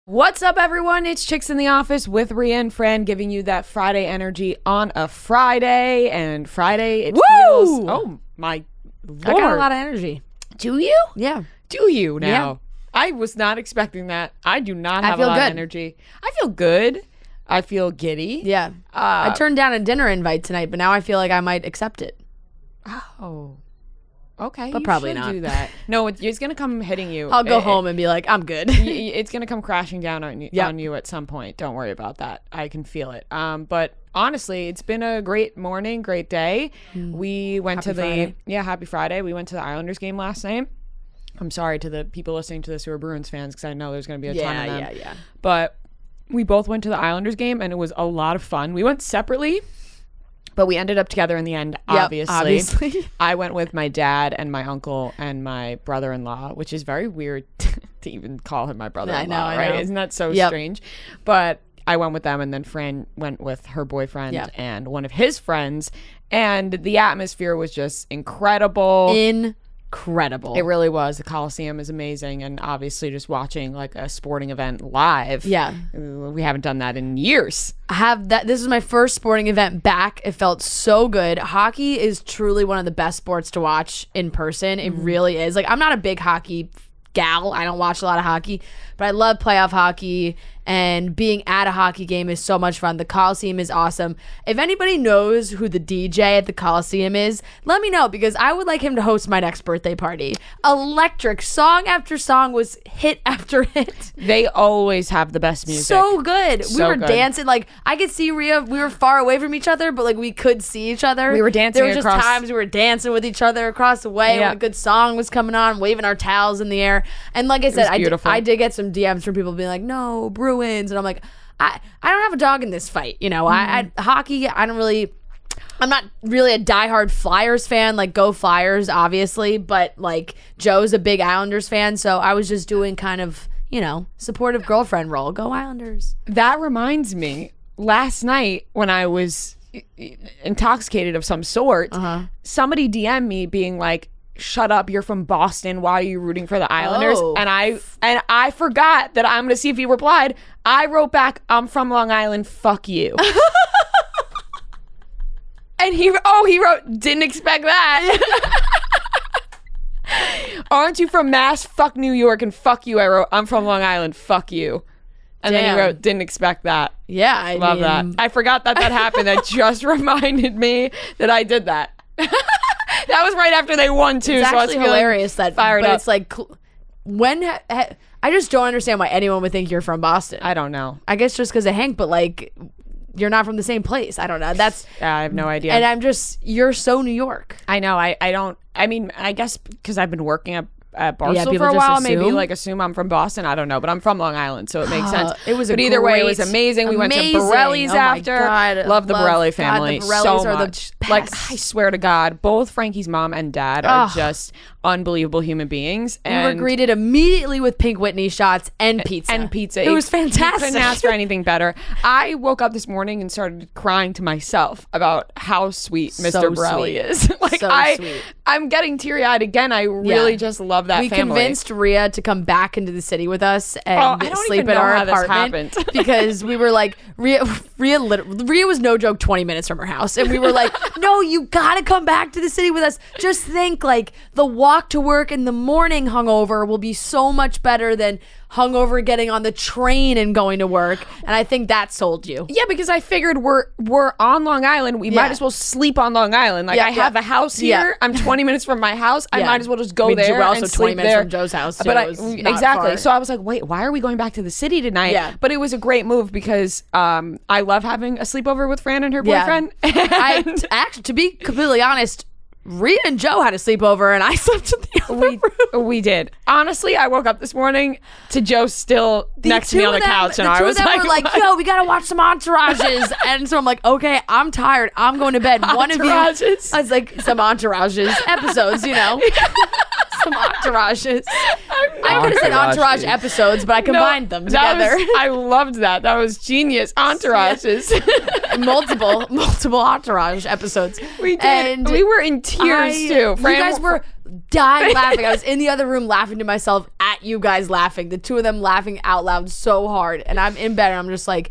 What's up, everyone? It's Chicks in the Office with Ria and Fran, giving you that Friday energy on a Friday. And Friday, it feels... Oh, my Lord. I got a lot of energy. Do you? Yeah. Do you now? Yeah. I was not expecting that. I do not have a lot of energy. I feel good. I feel giddy. Yeah. I turned down a dinner invite tonight, but now I feel like I might accept it. Oh. Okay, but probably not. Do that. No, it's gonna come hitting you. I'll go home and be like, I'm good. It's gonna come crashing down on you at some point. Don't worry about that. I can feel it. But honestly, it's been a great morning, great day. We went Happy Friday. We went to the Islanders game last night. I'm sorry to the people listening to this who are Bruins fans because I know there's gonna be a ton of them. Yeah. But we both went to the Islanders game and it was a lot of fun. We went separately, but we ended up together in the end, obviously. I went with my dad and my uncle and my brother-in-law, which is very weird to even call him my brother-in-law, I right? know. Isn't that so strange? But I went with them, and then Fran went with her boyfriend and one of his friends, and the atmosphere was just incredible. Incredible. It really was. The Coliseum is amazing, and obviously just watching like a sporting event live. Yeah. We haven't done that in years. This is my first sporting event back. It felt so good. Hockey is truly one of the best sports to watch in person. It really is. Like, I'm not a big hockey gal. I don't watch a lot of hockey, but I love playoff hockey, and being at a hockey game is so much fun. The Coliseum is awesome. If anybody knows who the DJ at the Coliseum is, let me know, because I would like him to host my next birthday party. Electric. Song after song was hit after hit. They always have the best music. So good. We were dancing. Like, I could see Ria. We were far away from each other, but like we could see each other. We were dancing. There were just times we were dancing with each other across the way when a good song was coming on, waving our towels in the air. And like I said, I did get some DMs from people being like, no, Bruins. And I'm like, I don't have a dog in this fight. You know, hockey, I'm not really a diehard Flyers fan. Like, go Flyers, obviously. But like, Joe's a big Islanders fan. So I was just doing kind of, supportive girlfriend role. Go Islanders. That reminds me, last night when I was intoxicated of some sort, somebody DM'd me being like, shut up, you're from Boston, why are you rooting for the Islanders? And I forgot that I'm gonna see if he replied. I wrote back, I'm from Long Island, fuck you. And he wrote, didn't expect that. Aren't you from Mass? Fuck New York and fuck you. I wrote, I'm from Long Island, fuck you. And then he wrote, didn't expect that. Yeah, I love that. I forgot that happened. That just reminded me that I did that. That was right after they won too. It's so actually hilarious that fired up. It's like, I just don't understand why anyone would think you're from Boston. I don't know. I guess just because of Hank, but like, you're not from the same place. I don't know. I have no idea. And you're so New York. I know. I guess because I've been working at Barstool for a while, maybe assume I'm from Boston. I don't know, but I'm from Long Island, so it makes sense. But either way, it was amazing. We went to Borelli's after. God, love the Borelli family the Borellis so are much. The like, I swear to God, both Frankie's mom and dad are just unbelievable human beings. And we were greeted immediately with Pink Whitney shots and pizza. It was fantastic. You couldn't ask for anything better. I woke up this morning and started crying to myself about how sweet Mr. Borelli is. Sweet. I'm getting teary-eyed again. I really just love that family. We convinced Ria to come back into the city with us and sleep at our apartment because we were like, Ria was no joke 20 minutes from her house, and we were like, no, you gotta come back to the city with us. Just think, like, the walk to work in the morning hungover will be so much better than hungover getting on the train and going to work. And I think that sold you. Yeah, because I figured we're on Long Island. We might as well sleep on Long Island. Like, I have a house here. I'm 20 minutes from my house. I might as well just go there. We're also and 20 sleep minutes there. from Joe's house too. But exactly. Far. So I was like, wait, why are we going back to the city tonight? Yeah. But it was a great move because I love having a sleepover with Fran and her boyfriend. I actually, to be completely honest, Rita and Joe had a sleepover and I slept in the other room. We did. Honestly, I woke up this morning to Joe still next to me on the couch, and I was like, were like, yo, we gotta watch some entourages. And so I'm like, okay, I'm tired. I'm going to bed. One of you, I was like, some entourages episodes, some entourages. I could have said entourage episodes, but I combined them together. I loved that. That was genius. Entourages. multiple entourage episodes. We did. And we were in tears too. You guys were dying laughing. I was in the other room laughing to myself at you guys laughing. The two of them laughing out loud so hard. And I'm in bed and I'm just like,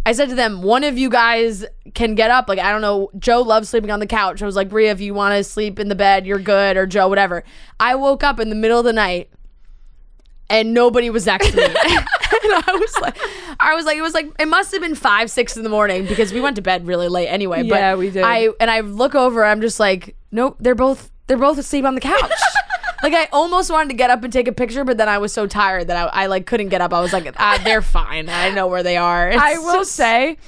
I said to them, one of you guys can get up. Like, I don't know. Joe loves sleeping on the couch. I was like, Ria, if you want to sleep in the bed, you're good. Or Joe, whatever. I woke up in the middle of the night and nobody was next to me. And I was like, it must have been 5, 6 in the morning because we went to bed really late anyway. Yeah, but we did. I look over, I'm just like, nope, they're both asleep on the couch. Like, I almost wanted to get up and take a picture, but then I was so tired that I like couldn't get up. I was like, they're fine. I know where they are. I will say,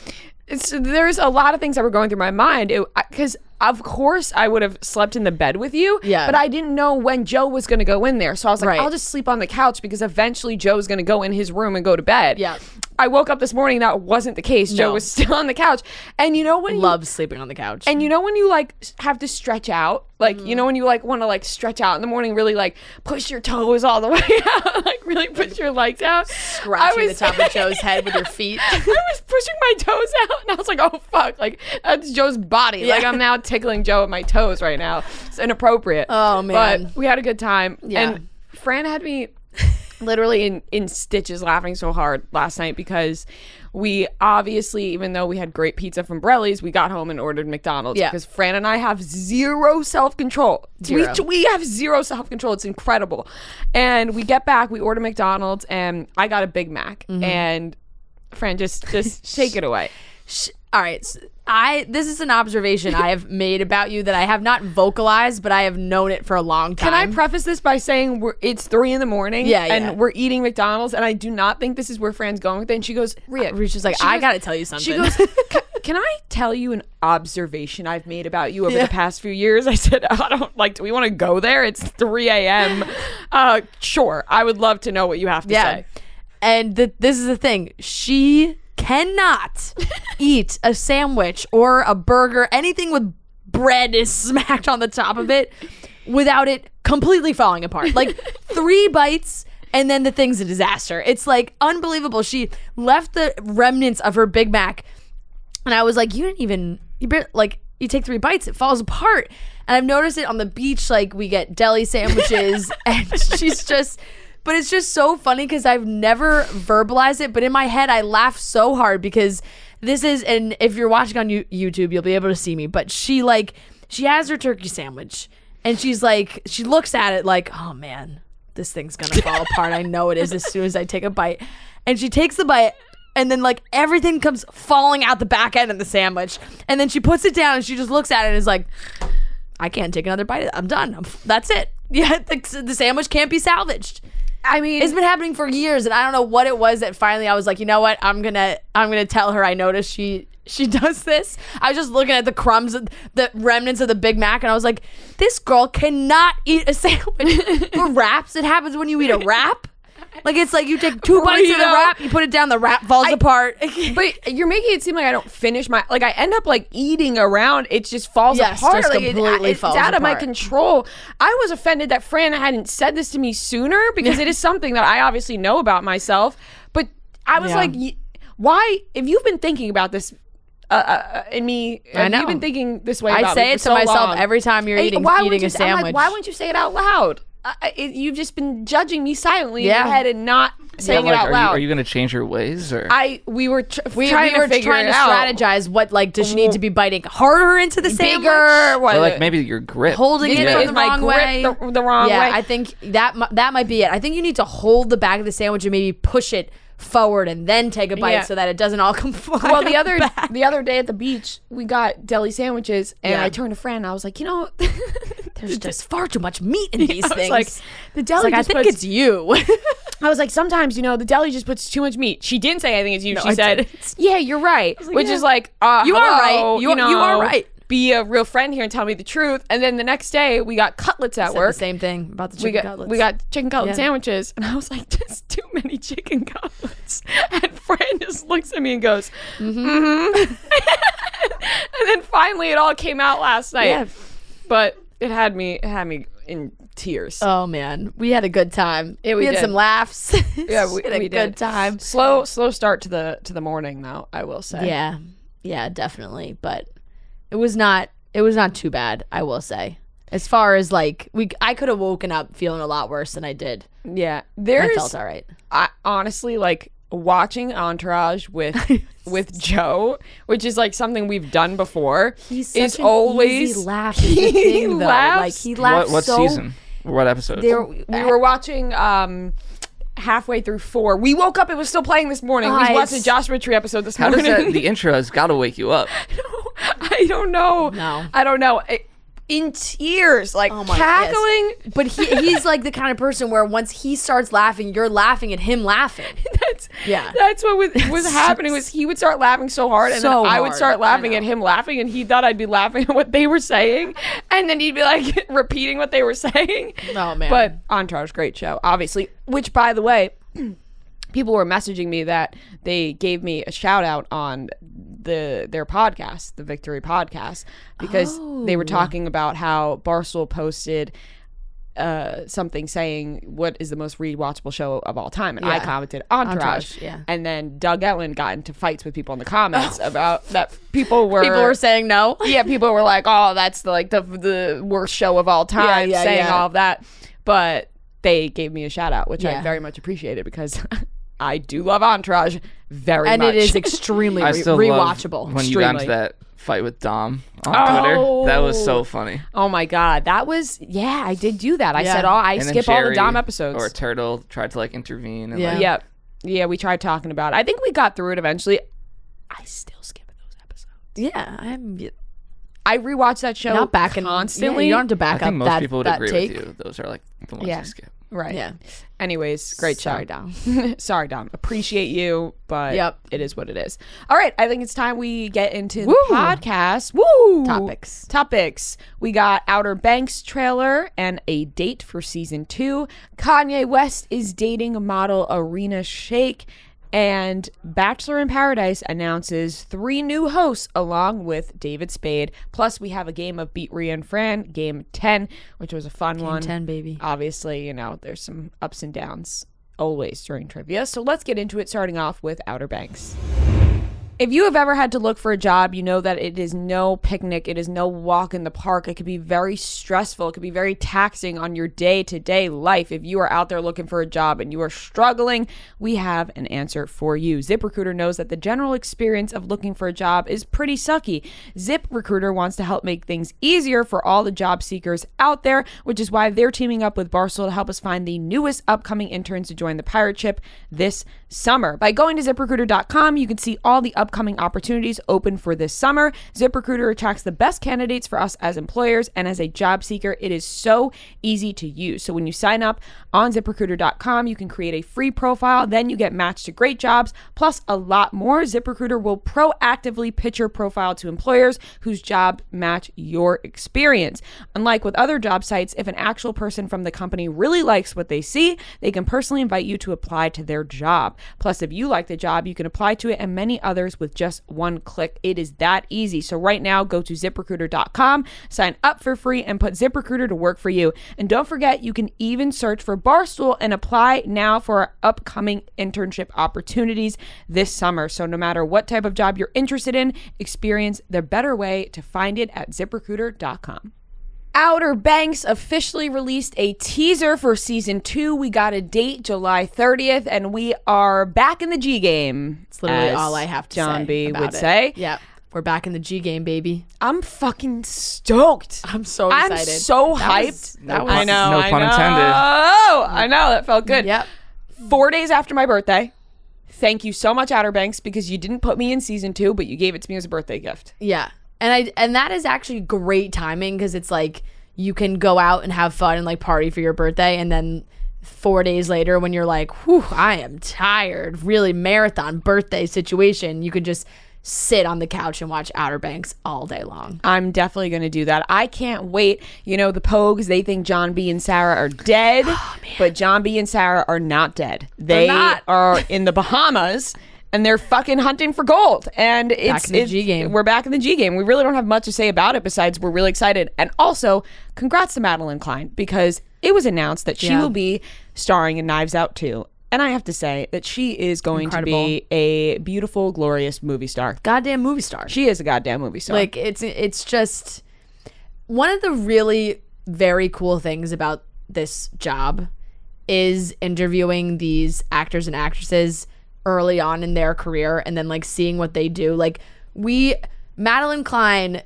there's a lot of things that were going through my mind because of course I would have slept in the bed with you, but I didn't know when Joe was going to go in there. So I was like, I'll just sleep on the couch because eventually Joe's going to go in his room and go to bed. Yeah. I woke up this morning, that wasn't the case. Joe was still on the couch. And you know when Loves sleeping on the couch. And you know when you like have to stretch out? Like, you know when you like want to like stretch out in the morning, really like push your toes all the way out, like really push your legs out. Scratching the top of Joe's head with your feet. I was pushing my toes out and I was like, oh fuck, like that's Joe's body. Like I'm now tickling Joe with my toes right now. It's inappropriate. Oh man. But we had a good time. Yeah. And Fran had me literally in stitches laughing so hard last night because we obviously, even though we had great pizza from Brelli's, we got home and ordered McDonald's because Fran and I have zero self-control. We have zero self-control. It's incredible. And we get back, we order McDonald's, and I got a Big Mac. And Fran, just take it away. All right. This is an observation I have made about you that I have not vocalized, but I have known it for a long time. Can I preface this by saying it's 3 a.m. and we're eating McDonald's, and I do not think this is where Fran's going with it. And she goes, Ria, she's like, I got to tell you something. She goes, can I tell you an observation I've made about you over the past few years? I said, I don't like, do we want to go there? It's 3 a.m. Sure. I would love to know what you have to say. And this is the thing. She cannot eat a sandwich or a burger, anything with bread is smacked on the top of it without it completely falling apart. Like 3 bites and then the thing's a disaster. It's like unbelievable. She left the remnants of her Big Mac and I was like, you take 3 bites, it falls apart. And I've noticed it on the beach, like we get deli sandwiches and she's just... But it's just so funny because I've never verbalized it. But in my head, I laugh so hard because this is, and if you're watching on YouTube, you'll be able to see me. But she has her turkey sandwich and she's like, she looks at it like, oh man, this thing's going to fall apart. I know it is as soon as I take a bite. And she takes the bite and then like everything comes falling out the back end of the sandwich. And then she puts it down and she just looks at it and is like, I can't take another bite. I'm done. That's it. Yeah, the sandwich can't be salvaged. I mean, it's been happening for years, and I don't know what it was that finally I was like, you know what? I'm gonna tell her I noticed she does this. I was just looking at the crumbs, the remnants of the Big Mac, and I was like, this girl cannot eat a sandwich. For wraps, it happens when you eat a wrap. Like it's like you take 2 bites of the wrap, you put it down, the wrap falls apart. But you're making it seem like I don't finish I end up like eating around. It just falls apart. Just completely falls apart. It's out of my control. I was offended that Fran hadn't said this to me sooner because it is something that I obviously know about myself. But I was like, why? If you've been thinking about this. In me, I know. You've been thinking this way. I say it to myself every time you're eating a sandwich. I'm like, why wouldn't you say it out loud? You've just been judging me silently in your head and not saying it out loud. Are you going to change your ways? Or we were trying to strategize. What does she need to be biting harder into the sandwich? Bigger, or maybe your grip, holding it the wrong way. The wrong way. I think that might be it. I think you need to hold the back of the sandwich and maybe push it forward and then take a bite so that it doesn't all come flying. Well, the other day at the beach, we got deli sandwiches, and I turned to Fran and I was like, there's just far too much meat in these things. Like the deli, I think it's you. I was like, sometimes the deli just puts too much meat. She didn't say I think it's you. She said, yeah, you're right, which is like, you are right. You are right. Be a real friend here and tell me the truth. And then the next day we got cutlets at work. The same thing about the chicken cutlets. We got chicken cutlet sandwiches, and I was like, just too many chicken cutlets. And Fran just looks at me and goes, and then finally it all came out last night. Yeah. But it had me in tears. Oh man, we had a good time. We had some laughs. Yeah, we had a good time. Slow start to the morning though, I will say. Yeah, definitely. But it was not too bad, I will say. As far as like I could have woken up feeling a lot worse than I did. Yeah, I felt all right. I honestly like watching Entourage with Joe, which is like something we've done before. He's is such an always easy laugh. He laughs. Like he laughs. What season? What episode? We were watching halfway through 4. We woke up, it was still playing this morning. We watched a Joshua Tree episode this morning. How does that? The intro has got to wake you up. I don't know. No, I don't know. In tears, like cackling. Goodness. But he's like the kind of person where once he starts laughing, you're laughing at him laughing. That's what was happening. Was he would start laughing so hard, and then I would start laughing at him laughing, and he thought I'd be laughing at what they were saying, and then he'd be like repeating what they were saying. Oh man! But Entourage, great show, obviously. Which, by the way, people were messaging me that they gave me a shout out on their podcast, the Victory podcast, because they were talking about how Barstool posted something saying what is the most rewatchable show of all time, and I commented Entourage. And then Doug Ellin got into fights with people in the comments about that. People were saying no. People were like, oh, that's the worst show of all time, saying all of that. But they gave me a shout out, which I very much appreciated, because I do love Entourage very much. And it is extremely rewatchable. When you got into that fight with Dom on Twitter, that was so funny. Oh my God. That was, I did do that. I said, I skip all the Dom episodes. Or Turtle tried to like intervene. And Yeah, we tried talking about it. I think we got through it eventually. I still skip those episodes. Yeah, I rewatch that show not back constantly. You don't have to back up that I think most people would agree take. with you. Those are like the ones you skip. Right. Yeah. Anyways, great show. Sorry, Dom. Sorry, Dom. Appreciate you, but it is what it is. All right. I think it's time we get into the podcast. Woo! Topics. We got Outer Banks trailer and a date for season 2. Kanye West is dating model Irina Shayk. And Bachelor in Paradise announces 3 new hosts along with David Spade. Plus, we have a game of Beat Ria Fran, game 10, which was a fun one. Game 10, baby. Obviously, there's some ups and downs always during trivia. So let's get into it, starting off with Outer Banks. If you have ever had to look for a job, you know that it is no picnic. It is no walk in the park. It could be very stressful. It could be very taxing on your day-to-day life. If you are out there looking for a job and you are struggling, we have an answer for you. ZipRecruiter knows that the general experience of looking for a job is pretty sucky. ZipRecruiter wants to help make things easier for all the job seekers out there, which is why they're teaming up with Barstool to help us find the newest upcoming interns to join the pirate ship this summer. By going to ZipRecruiter.com, you can see all the upcoming opportunities open for this summer. ZipRecruiter attracts the best candidates for us as employers, and as a job seeker, it is so easy to use. So when you sign up on ZipRecruiter.com, you can create a free profile, then you get matched to great jobs, plus a lot more. ZipRecruiter will proactively pitch your profile to employers whose jobs match your experience. Unlike with other job sites, if an actual person from the company really likes what they see, they can personally invite you to apply to their job. Plus, if you like the job, you can apply to it and many others with just one click. It is that easy. So right now, go to ZipRecruiter.com, sign up for free, and put ZipRecruiter to work for you. And don't forget, you can even search for Barstool and apply now for our upcoming internship opportunities this summer. So no matter what type of job you're interested in, experience the better way to find it at ZipRecruiter.com. Outer Banks officially released a teaser for season 2. We got a date, July 30th, and we are back in the G game. It's literally all I have to John say. B would say. Yeah. We're back in the G game, baby. I'm fucking stoked. I'm so excited. I'm so hyped. I know. No pun intended. Oh, I know. That felt good. Yep. 4 days after my birthday. Thank you so much, Outer Banks, because you didn't put me in season 2, but you gave it to me as a birthday gift. Yeah. And that is actually great timing, because it's like you can go out and have fun and like party for your birthday, and then 4 days later when you're like, whew, I am tired, really marathon birthday situation, you could just sit on the couch and watch Outer Banks all day long. I'm definitely going to do that. I can't wait. The Pogues, they think John B and Sarah are dead, but John B and Sarah are not dead. They are in the Bahamas. And they're fucking hunting for gold. And back in the G game. We're back in the G game. We really don't have much to say about it besides we're really excited. And also, congrats to Madeline Klein, because it was announced that she will be starring in Knives Out 2. And I have to say that she is going to be a beautiful, glorious movie star. Goddamn movie star. She is a goddamn movie star. Like, it's just one of the really very cool things about this job is interviewing these actors and actresses early on in their career and then like seeing what they do. Like Madeline Klein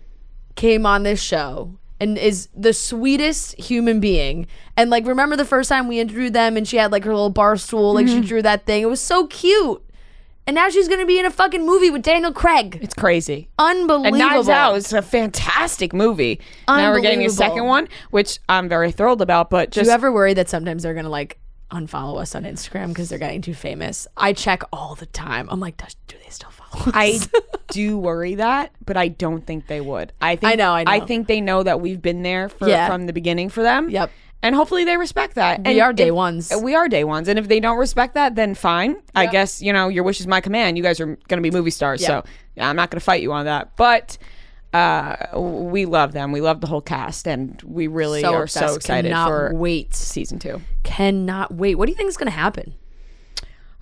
came on this show and is the sweetest human being. And like, remember the first time we interviewed them and she had like her little bar stool, like she drew that thing. It was so cute. And now she's going to be in a fucking movie with Daniel Craig. It's crazy. Unbelievable. And Knives Out is a fantastic movie. Now we're getting a second one, which I'm very thrilled about. But just, do you ever worry that sometimes they're going to like unfollow us on Instagram because they're getting too famous? I check all the time. I'm like, do they still follow us? I do worry that, but I don't think they would. I know. I think they know that we've been there from the beginning for them. Yep. And hopefully they respect that. We are day ones. We are day ones. And if they don't respect that, then fine. Yep. I guess, your wish is my command. You guys are going to be movie stars. Yep. So yeah, I'm not going to fight you on that. But we love them. We love the whole cast. And we really are so excited for season 2. Cannot wait. What do you think is going to happen?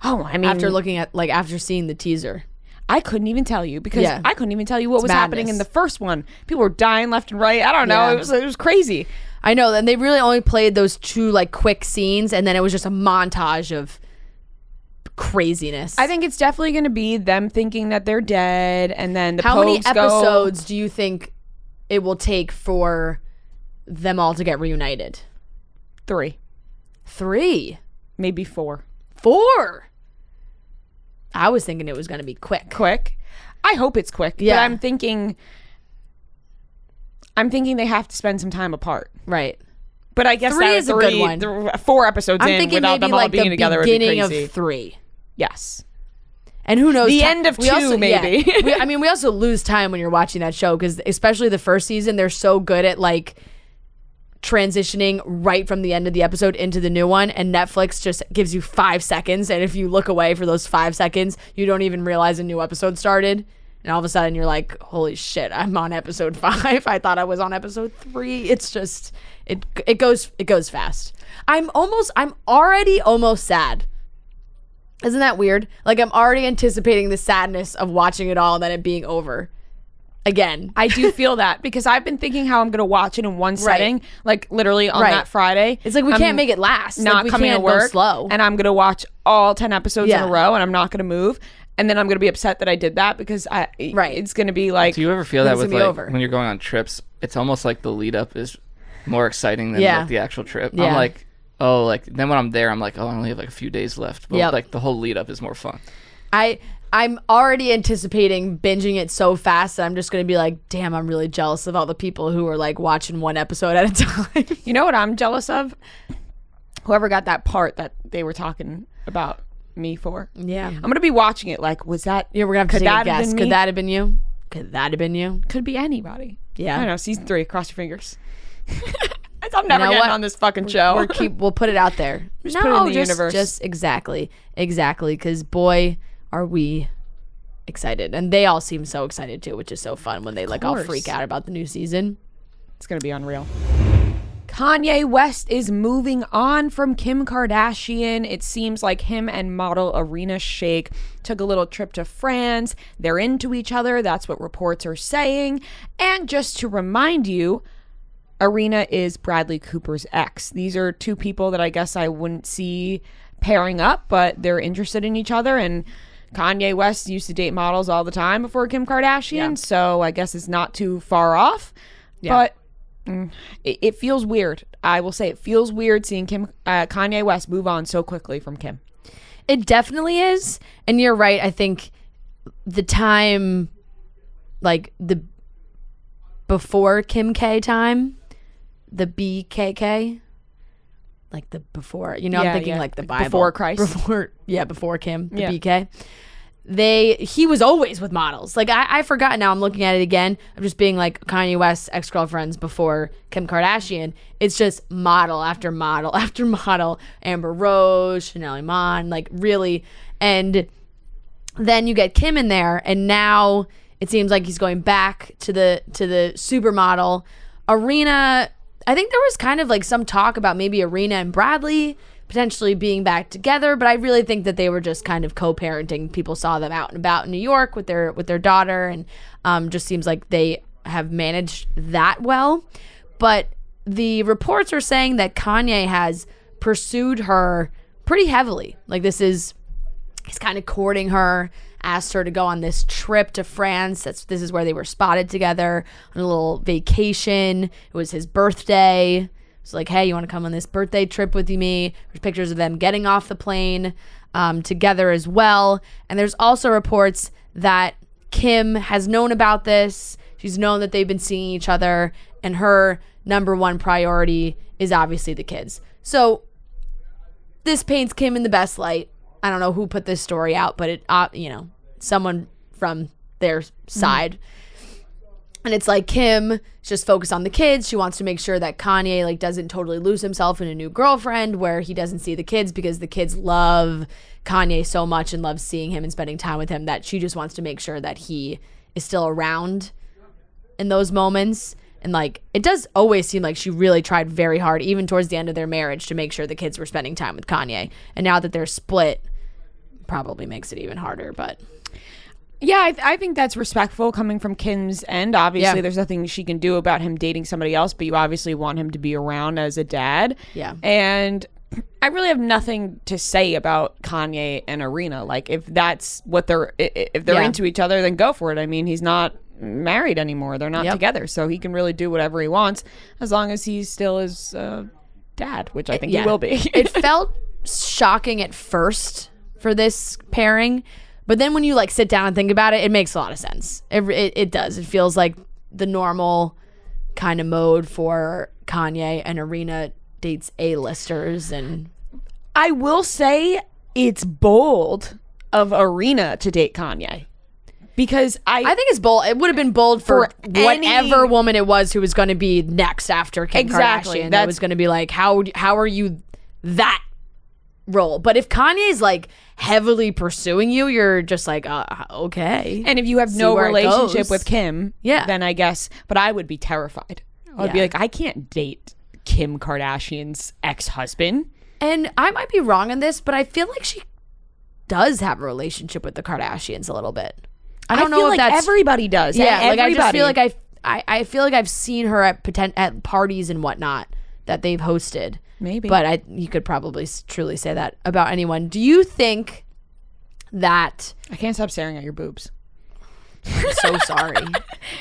Oh, I mean, after seeing the teaser. I couldn't even tell you because I couldn't even tell you what was happening in the first one. People were dying left and right. I don't know. It was crazy. I know, and they really only played those 2 like quick scenes, and then it was just a montage of craziness. I think it's definitely going to be them thinking that they're dead, and then the how many episodes do you think it will take for them all to get reunited? 3, maybe 4. 4. I was thinking it was going to be quick. I hope it's quick. Yeah. But I'm thinking they have to spend some time apart. Right. But I guess 3 is a good one. 4 episodes in without them all being together would be crazy. I'm thinking beginning of 3. Yes. And who knows? The end of 2, maybe. Yeah. We also lose time when you're watching that show because especially the first season, they're so good at like transitioning right from the end of the episode into the new one, and Netflix just gives you 5 seconds, and if you look away for those 5 seconds, you don't even realize a new episode started. And all of a sudden you're like, holy shit, I'm on episode 5. I thought I was on episode 3. It's just, it goes fast. I'm already almost sad. Isn't that weird? Like I'm already anticipating the sadness of watching it all and then it being over again. I do feel that because I've been thinking how I'm going to watch it in one setting, like literally on that Friday. It's like we can't make it last. Not like, coming to work, slow. And I'm going to watch all 10 episodes in a row and I'm not going to move. And then I'm going to be upset that I did that because it's going to be like... Do you ever feel that with like when you're going on trips? It's almost like the lead up is more exciting than like the actual trip. Yeah. I'm like, then when I'm there, I'm like, I only have like a few days left. But like the whole lead up is more fun. I'm already anticipating binging it so fast that I'm just going to be like, damn, I'm really jealous of all the people who are like watching one episode at a time. You know what I'm jealous of? Whoever got that part that they were talking about me for. Yeah. I'm going to be watching it like, was that... Yeah, we're going to have to take a guess. Could that have been you? Could that have been you? Could be anybody. Yeah. I don't know. Season 3, cross your fingers. I'm never getting on this fucking show. We'll put it out there. Just put it in the universe. Just exactly. Because boy, are we excited. And they all seem so excited too, which is so fun when they like all freak out about the new season. It's going to be unreal. Kanye West is moving on from Kim Kardashian. It seems like him and model Irina Shayk took a little trip to France. They're into each other. That's what reports are saying. And just to remind you, Irina is Bradley Cooper's ex. These are 2 people that I guess I wouldn't see pairing up, but they're interested in each other. And Kanye West used to date models all the time before Kim Kardashian, so I guess it's not too far off. Yeah. But it feels weird. I will say it feels weird seeing Kanye West move on so quickly from Kim. It definitely is. And you're right. I think the time, like the before Kim K time, the BKK, like the before, I'm thinking like the Bible. Before Christ. Before Kim, the BK. He was always with models. Like I forgot now. I'm looking at it again. I'm just being like Kanye West's ex-girlfriends before Kim Kardashian. It's just model after model after model. Amber Rose, Chanel Iman, like really. And then you get Kim in there, and now it seems like he's going back to the supermodel. Irina, I think there was kind of like some talk about maybe Irina and Bradley potentially being back together, but I really think that they were just kind of co-parenting. People saw them out and about in New York with their daughter, and just seems like they have managed that well. But the reports are saying that Kanye has pursued her pretty heavily. Like he's kind of courting her, asked her to go on this trip to France. This is where they were spotted together on a little vacation. It was his birthday. It's like, hey, you want to come on this birthday trip with me? There's pictures of them getting off the plane together as well. And there's also reports that Kim has known about this. She's known that they've been seeing each other, and her number one priority is obviously the kids. So this paints Kim in the best light. I don't know who put this story out, but it, someone from their side. And it's like Kim is just focused on the kids. She wants to make sure that Kanye doesn't totally lose himself in a new girlfriend where he doesn't see the kids, because the kids love Kanye so much and love seeing him and spending time with him, that she just wants to make sure that he is still around in those moments. And it does always seem like she really tried very hard, even towards the end of their marriage, to make sure the kids were spending time with Kanye. And now that they're split, probably makes it even harder. But yeah, I think that's respectful coming from Kim's end. Obviously, there's nothing she can do about him dating somebody else, but you obviously want him to be around as a dad. Yeah. And I really have nothing to say about Kanye and Irina. If that's what if they're into each other, then go for it. I mean, he's not married anymore. They're not together, so he can really do whatever he wants as long as he still is dad, which I think he will be. It felt shocking at first for this pairing, but then when you sit down and think about it, it makes a lot of sense. It does. It feels like the normal kind of mode for Kanye, and Irina dates A-listers. And I will say it's bold of Irina to date Kanye. Because I think it's bold. It would have been bold for whatever woman it was who was going to be next after Kim Kardashian. That was going to be how are you that role? But if Kanye's heavily pursuing you, you're just okay. And if you have no relationship with Kim, then I guess. But I would be terrified. I would be I can't date Kim Kardashian's ex-husband. And I might be wrong on this, but I feel like she does have a relationship with the Kardashians a little bit. I don't know if that's everybody does. Yeah, I just feel I feel like I've seen her at parties and whatnot that they've hosted. Maybe, but you could probably truly say that about anyone. Do you think that I can't stop staring at your boobs? I'm so sorry.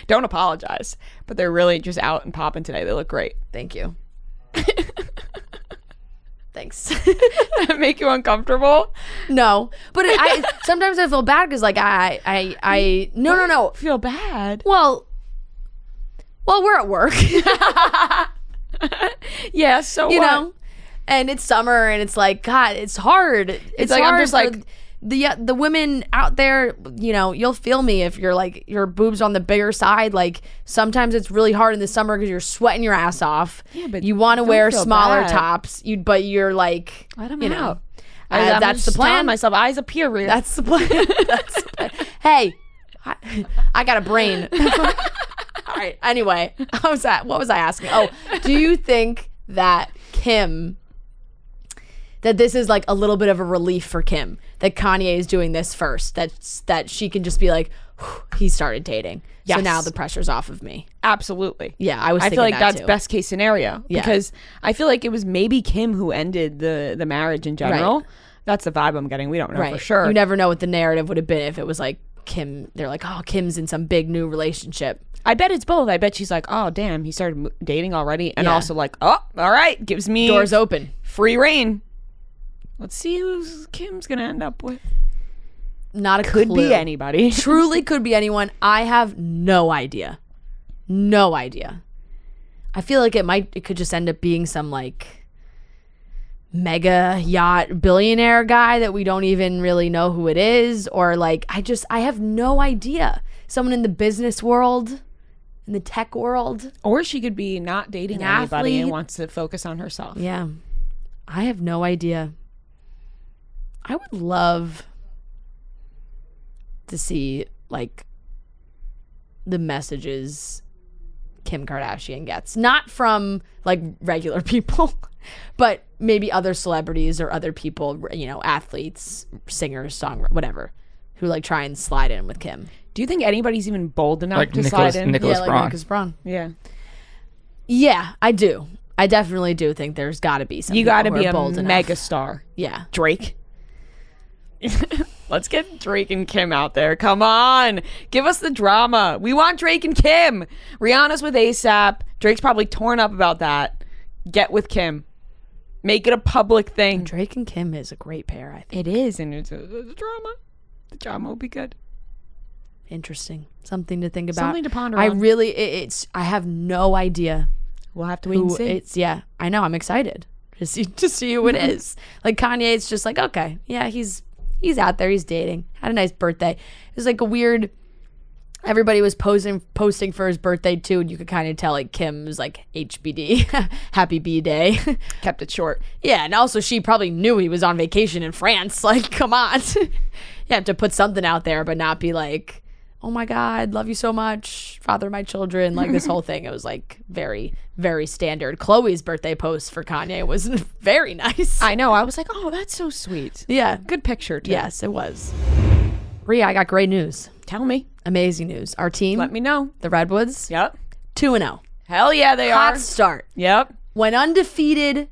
Don't apologize, but they're really just out and popping today. They look great. Thank you. Thanks. That make you uncomfortable? No, but sometimes I feel bad because no. Feel bad? Well, we're at work. Yeah, so you know, and it's summer, and it's God, it's hard. It's hard. I'm just the women out there, you'll feel me if you're your boobs on the bigger side. Sometimes it's really hard in the summer because you're sweating your ass off. Yeah, but you want to wear smaller tops. But you're let them out. That's the plan. Myself, eyes up here, Ria. That's the plan. That's the plan. Hey, I got a brain. All right. Anyway, what was I asking? Oh, do you think that that this is a little bit of a relief for Kim, that Kanye is doing this first, that she can just be he started dating. Yes. So now the pressure's off of me. Absolutely. Yeah, I feel like that's too. Best case scenario. Yeah. Because I feel like it was maybe Kim who ended the marriage in general. Right. That's the vibe I'm getting. We don't know for sure. You never know what the narrative would have been if it was Kim. They're Kim's in some big new relationship. I bet it's both. I bet she's oh, damn, he started dating already. And also oh, all right, gives me doors open. Free reign. Let's see who Kim's going to end up with. Not a clue. Could be anybody. Truly could be anyone. I have no idea. No idea. I feel like it could just end up being some mega yacht billionaire guy that we don't even really know who it is. Or I have no idea. Someone in the business world, in the tech world. Or she could be not dating anybody and wants to focus on herself. Yeah. I have no idea. I would love to see the messages Kim Kardashian gets, not from regular people, but maybe other celebrities or other people, athletes, singers, songwriters, whatever, who try and slide in with Kim. Do you think anybody's even bold enough to slide in? Nicholas Braun. Nicholas Braun. Yeah. Yeah, I do. I definitely do think there's got to be some. You got to be a bold mega star. Yeah. Drake. Let's get Drake and Kim out there. Come on. Give us the drama. We want Drake and Kim. Rihanna's with ASAP. Drake's probably torn up about that. Get with Kim. Make it a public thing. Drake and Kim is a great pair, I think. It is, and it's a drama. The drama will be good. Interesting. Something to think about. Something to ponder I on. really, I have no idea. We'll have to wait and see. Yeah, I know. I'm excited to see who it is. Like Kanye, it's just like, okay, yeah, he's out there. He's dating. Had a nice birthday. It was like a weird. Everybody was posting for his birthday too, and you could kind of tell like Kim was like HBD, happy B day. Kept it short. Yeah, and also she probably knew he was on vacation in France. Like, come on, you have to put something out there, but not be like, oh my God, love you so much, father of my children. Like this whole thing, it was like very, very standard. Chloe's birthday post for Kanye was very nice. I know. I was like, oh, that's so sweet. Yeah, good picture too. Yes, it was. Ria, I got great news. Tell me. Amazing news. Our team. Let me know. The Redwoods. Yep. 2-0. Hell yeah, they are. Hot start. Yep. Went undefeated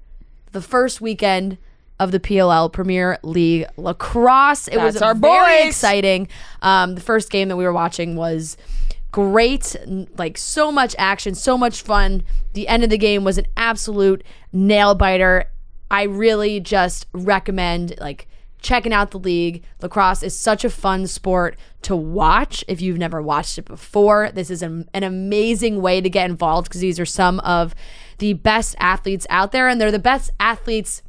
the first weekend of the PLL Premier League Lacrosse. It was our very boys. exciting. The first game that we were watching was great. Like so much action, so much fun. The end of the game was an absolute nail biter. I really just recommend like checking out the league. Lacrosse is such a fun sport to watch if you've never watched it before. This is an amazing way to get involved because these are some of the best athletes out there, and they're the best athletes,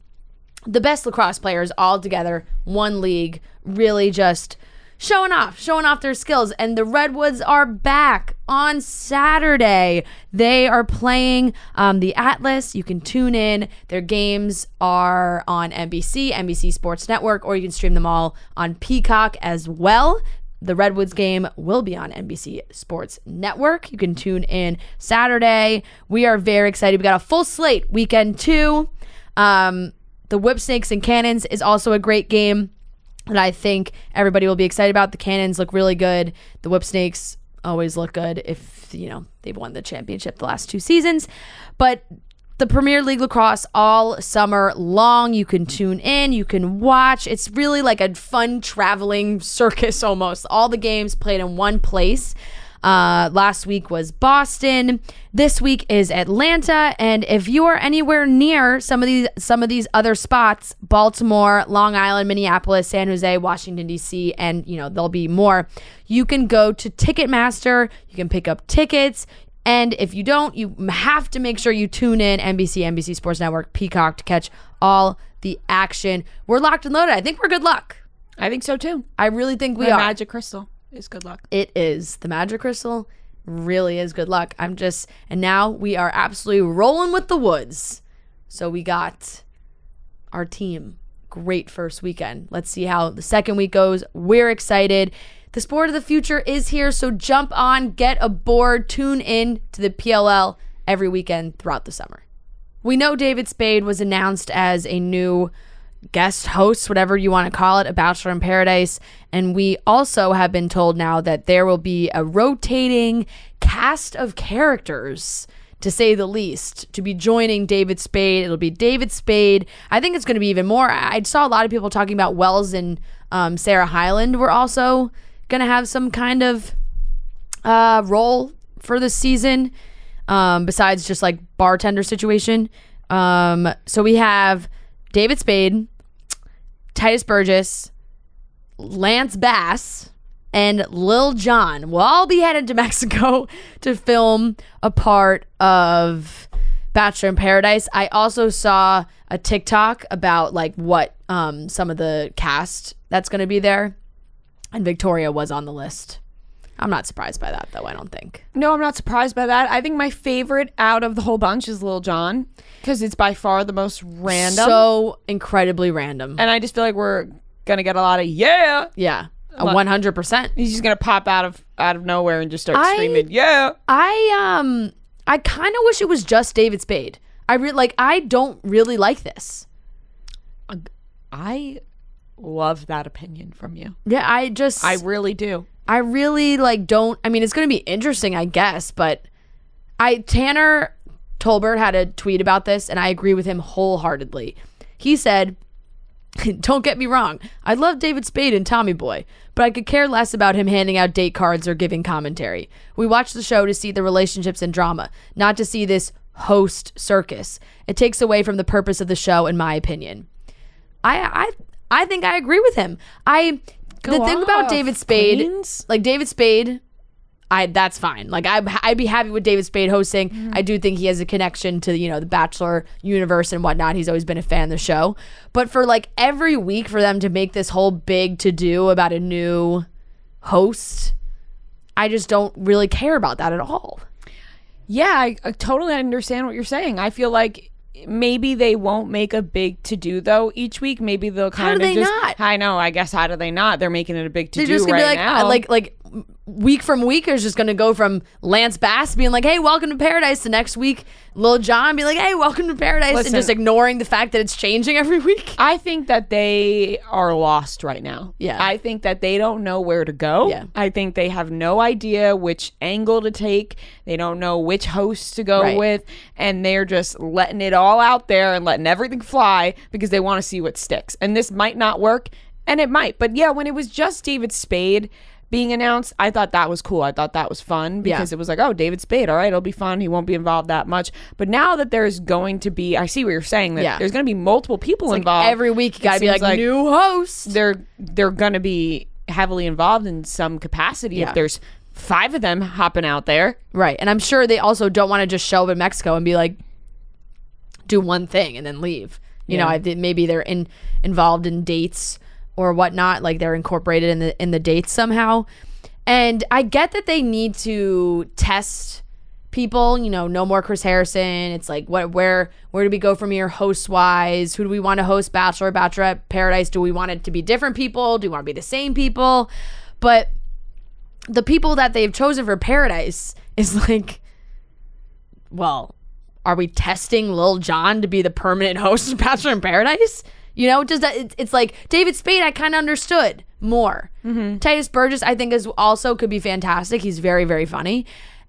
the best lacrosse players all together, one league, really just showing off their skills. And the Redwoods are back on Saturday. They are playing the Atlas. You can tune in. Their games are on NBC Sports Network, or you can stream them all on Peacock as well. The Redwoods game will be on NBC Sports Network. You can tune in Saturday. We are very excited. We got a full slate weekend 2. The Whip Snakes and Cannons is also a great game that I think everybody will be excited about. The Cannons look really good. The Whip Snakes always look good if, they've won the championship the last 2 seasons. But the Premier League Lacrosse all summer long. You can tune in. You can watch. It's really like a fun traveling circus almost. All the games played in one place. Last week was Boston. This week is Atlanta. And if you are anywhere near some of these other spots, Baltimore, Long Island, Minneapolis, San Jose, Washington, D.C., and there'll be more, you can go to Ticketmaster. You can pick up tickets. And if you don't, you have to make sure you tune in NBC Sports Network, Peacock to catch all the action. We're locked and loaded. I think we're good luck. I think so too. I really think we are. Magic Crystal is good luck. It is. The Magic Crystal really is good luck. And now we are absolutely rolling with the Woods. So we got our team. Great first weekend. Let's see how the second week goes. We're excited. The sport of the future is here, so jump on, get aboard, tune in to the PLL every weekend throughout the summer. We know David Spade was announced as a new guest host, whatever you want to call it, a Bachelor in Paradise, and we also have been told now that there will be a rotating cast of characters, to say the least, to be joining David Spade. It'll be David Spade. I think it's going to be even more. I saw a lot of people talking about Wells and Sarah Hyland were also going to have some kind of role for the season, besides just like bartender situation. So we have David Spade, Titus Burgess, Lance Bass, and Lil Jon will all be headed to Mexico to film a part of Bachelor in Paradise. I also saw a TikTok about like what some of the cast that's going to be there. And Victoria was on the list. I'm not surprised by that, though, I don't think. No, I'm not surprised by that. I think my favorite out of the whole bunch is Lil Jon, because it's by far the most random. So incredibly random. And I just feel like we're going to get a lot of, yeah. Yeah, 100%. He's just going to pop out of nowhere and just start screaming, yeah. I kind of wish it was just David Spade. I don't really like this. I love that opinion from you. Yeah, I really do. I really don't. I mean, it's going to be interesting, I guess, but Tanner Tolbert had a tweet about this, and I agree with him wholeheartedly. He said, "Don't get me wrong, I love David Spade and Tommy Boy, but I could care less about him handing out date cards or giving commentary. We watch the show to see the relationships and drama, not to see this host circus. It takes away from the purpose of the show, in my opinion." I think I agree with him. The thing about David Spade, like David Spade, that's fine. Like I'd be happy with David Spade hosting. Mm-hmm. I do think he has a connection to the Bachelor universe and whatnot. He's always been a fan of the show. But for like every week for them to make this whole big to do about a new host, I just don't really care about that at all. Yeah, I totally understand what you're saying. I feel like maybe they won't make a big to do though each week. Maybe they'll kind of just. How do they not? I know. I guess how do they not? They're making it a big to do right now. Like week from week is just going to go from Lance Bass being like, "Hey, welcome to paradise." The next week, Lil Jon being like, "Hey, welcome to paradise," and just ignoring the fact that it's changing every week. I think that they are lost right now. Yeah. I think that they don't know where to go. Yeah. I think they have no idea which angle to take. They don't know which host to go with, and they're just letting it all out there and letting everything fly because they want to see what sticks. And this might not work, and it might. But yeah, when it was just David Spade being announced, I thought that was cool. I thought that was fun because it was like, oh, David Spade, all right, it'll be fun. He won't be involved that much. But now that there's going to be, I see what you're saying, that there's going to be multiple people involved. Like every week you got to be like, new host. They're going to be heavily involved in some capacity if there's 5 of them hopping out there. Right. And I'm sure they also don't want to just show up in Mexico and be like, do one thing and then leave. You know, maybe they're involved in dates or whatnot, like they're incorporated in the dates somehow. And I get that they need to test people, no more Chris Harrison. It's like, where do we go from here host wise? Who do we want to host Bachelor, Bachelorette, Paradise? Do we want it to be different people? Do we want to be the same people? But the people that they've chosen for Paradise is like, well, are we testing Lil Jon to be the permanent host of Bachelor in Paradise? Just that it's like David Spade, I kind of understood more. Mm-hmm. Titus Burgess, I think, could be fantastic. He's very, very funny.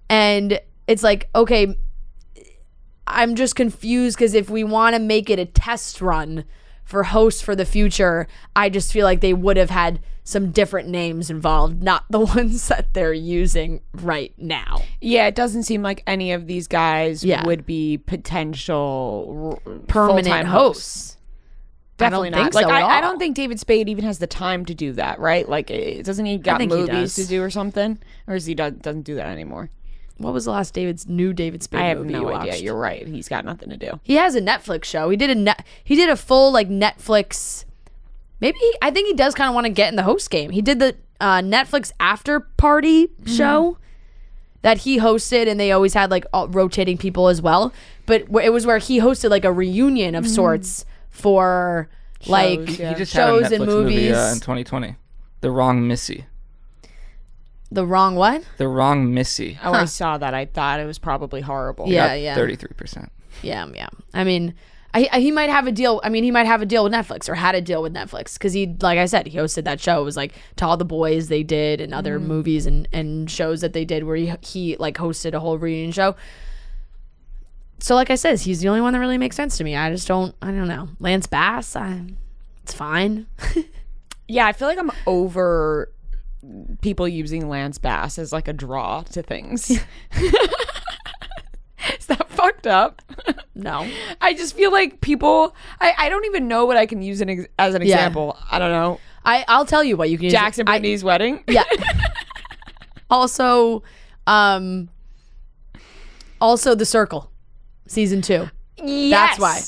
And it's like, okay, I'm just confused because if we want to make it a test run for hosts for the future, I just feel like they would have had some different names involved, not the ones that they're using right now. Yeah, it doesn't seem like any of these guys would be potential permanent hosts. Definitely not. Like, I don't think David Spade even has the time to do that, right? Like, doesn't he got movies to do or something? Or is he doesn't do that anymore? What was the last new David Spade movie? I have no idea. You're right. He's got nothing to do. He has a Netflix show. He did a full like Netflix. Maybe I think he does kind of want to get in the host game. He did the Netflix after party show that he hosted, and they always had like rotating people as well. But it was where he hosted like a reunion of sorts for like shows and movies. In 2020, The Wrong Missy. The wrong what? The Wrong Missy. Oh, I saw that. I thought it was probably horrible. Yeah. 33%. Yeah. I mean, he might have a deal. I mean, he might have a deal with Netflix or had a deal with Netflix because he, like I said, he hosted that show. It was like To All the Boys they did and other movies and shows that they did where he like hosted a whole reunion show. So like I said, he's the only one that really makes sense to me. I don't know. Lance Bass, it's fine. Yeah, I feel like I'm over people using Lance Bass as like a draw to things. Is that fucked up? No. I just feel like people, I don't even know what I can use as an example. I don't know. I'll tell you what you can use. Jackson Brittany's wedding? Yeah. Also, The Circle. Season 2. Yes, that's why.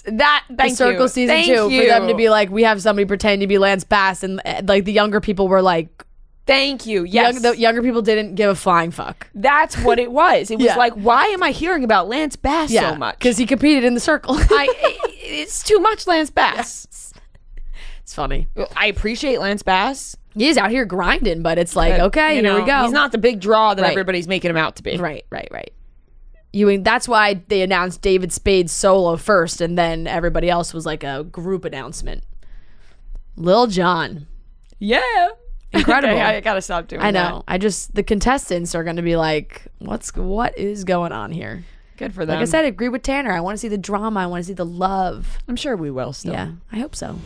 The Circle season 2 for them to be like, we have somebody pretend to be Lance Bass, and like the younger people were like, thank you. Yes, the younger people didn't give a flying fuck. That's what it was. It was like, why am I hearing about Lance Bass so much? Because he competed in The Circle. It's too much Lance Bass. Yes. It's funny. I appreciate Lance Bass. He's out here grinding, but it's like, okay, here we go. He's not the big draw that everybody's making him out to be. Right. That's why they announced David Spade solo first, and then everybody else was like a group announcement. Lil Jon. Yeah. Incredible. Okay, I gotta stop doing that. I know. The contestants are going to be like, what is going on here? Good for them. Like I said, I agree with Tanner. I want to see the drama. I want to see the love. I'm sure we will still. Yeah, I hope so.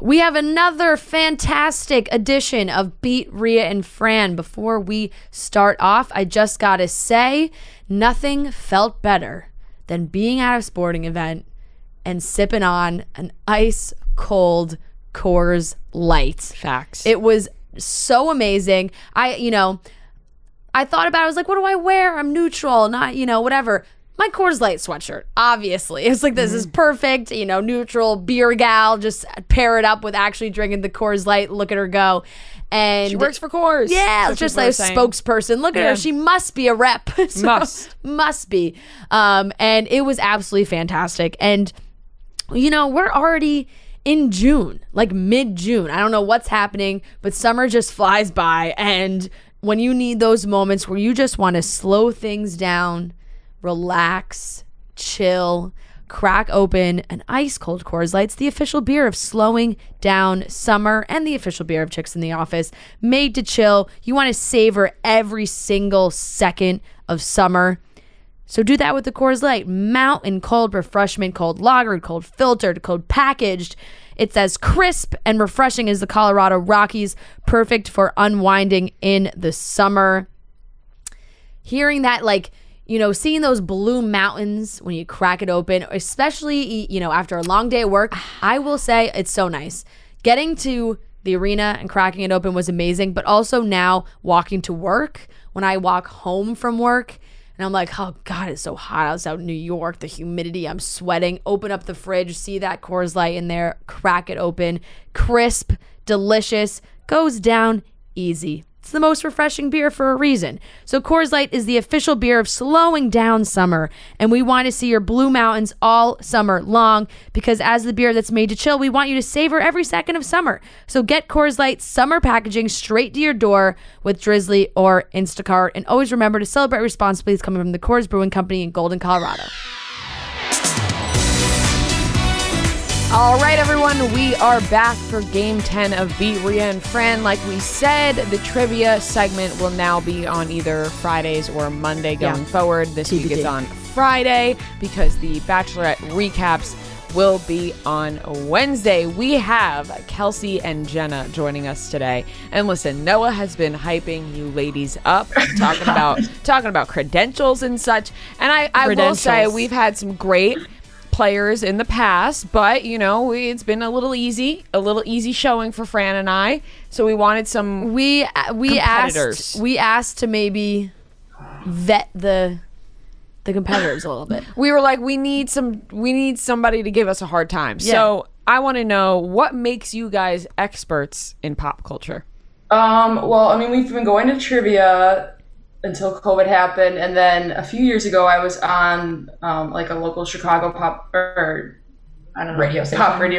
We have another fantastic edition of Beat Ria and Fran. Before we start off, I just got to say, nothing felt better than being at a sporting event and sipping on an ice cold Coors Light. Facts. It was so amazing. I thought about it. I was like, what do I wear? I'm neutral, not, whatever. My Coors Light sweatshirt, obviously. It's like, this is perfect, neutral beer gal. Just pair it up with actually drinking the Coors Light. Look at her go. And she works for Coors. Yeah, it's just like a spokesperson. Look at her. She must be a rep. Must be. And it was absolutely fantastic. And, we're already in June, like mid-June. I don't know what's happening, but summer just flies by. And when you need those moments where you just want to slow things down, relax, chill, crack open an ice cold Coors Light, the official beer of slowing down summer and the official beer of Chicks in the Office, made to chill. You want to savor every single second of summer. So do that with the Coors Light. Mountain cold refreshment, cold lagered, cold filtered, cold packaged. It's as crisp and refreshing as the Colorado Rockies, perfect for unwinding in the summer. Hearing that, seeing those blue mountains when you crack it open, especially, after a long day at work, I will say it's so nice. Getting to the arena and cracking it open was amazing, but also now walking to work, when I walk home from work, and I'm like, oh God, it's so hot. I was out in New York, the humidity, I'm sweating. Open up the fridge, see that Coors Light in there, crack it open. Crisp, delicious, goes down easy. It's the most refreshing beer for a reason. So Coors Light is the official beer of slowing down summer. And we want to see your blue mountains all summer long, because as the beer that's made to chill, we want you to savor every second of summer. So get Coors Light summer packaging straight to your door with Drizzly or Instacart. And always remember to celebrate responsibly. It's coming from the Coors Brewing Company in Golden, Colorado. All right, everyone, we are back for Game 10 of Beat Ria and Fran. Like we said, the trivia segment will now be on either Fridays or Monday going forward. This week is on Friday because the Bachelorette recaps will be on Wednesday. We have Kelsey and Jenna joining us today. And listen, Noah has been hyping you ladies up, talking about credentials and such. And I will say we've had some great players in the past, but it's been a little easy showing for Fran and I, so we wanted some we asked to maybe vet the competitors a little bit. We were like, we need somebody to give us a hard time. So I want to know, what makes you guys experts in pop culture? We've been going to trivia until COVID happened, and then a few years ago I was on a local Chicago pop radio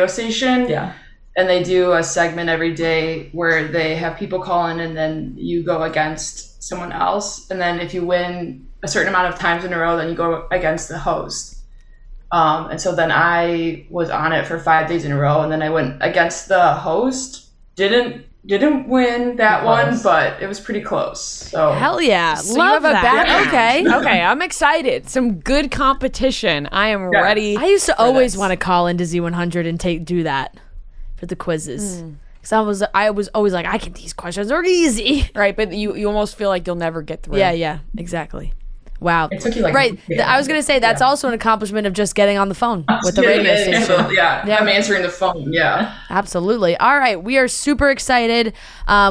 station. Yeah. And they do a segment every day where they have people call in, and then you go against someone else, and then if you win a certain amount of times in a row, then you go against the host. And so then I was on it for 5 days in a row, and then I went against the host. Didn't win that one, but it was pretty close. So hell yeah, so love that. Okay, I'm excited. Some good competition. I am ready. I used to always want to call into Z100 and do that for the quizzes. Because I was always like, these questions are easy, right? But you almost feel like you'll never get through. Yeah, exactly. Wow. It took you right. I was going to say, that's also an accomplishment of just getting on the phone with the radio station. I'm answering the phone. Yeah. Absolutely. All right. We are super excited.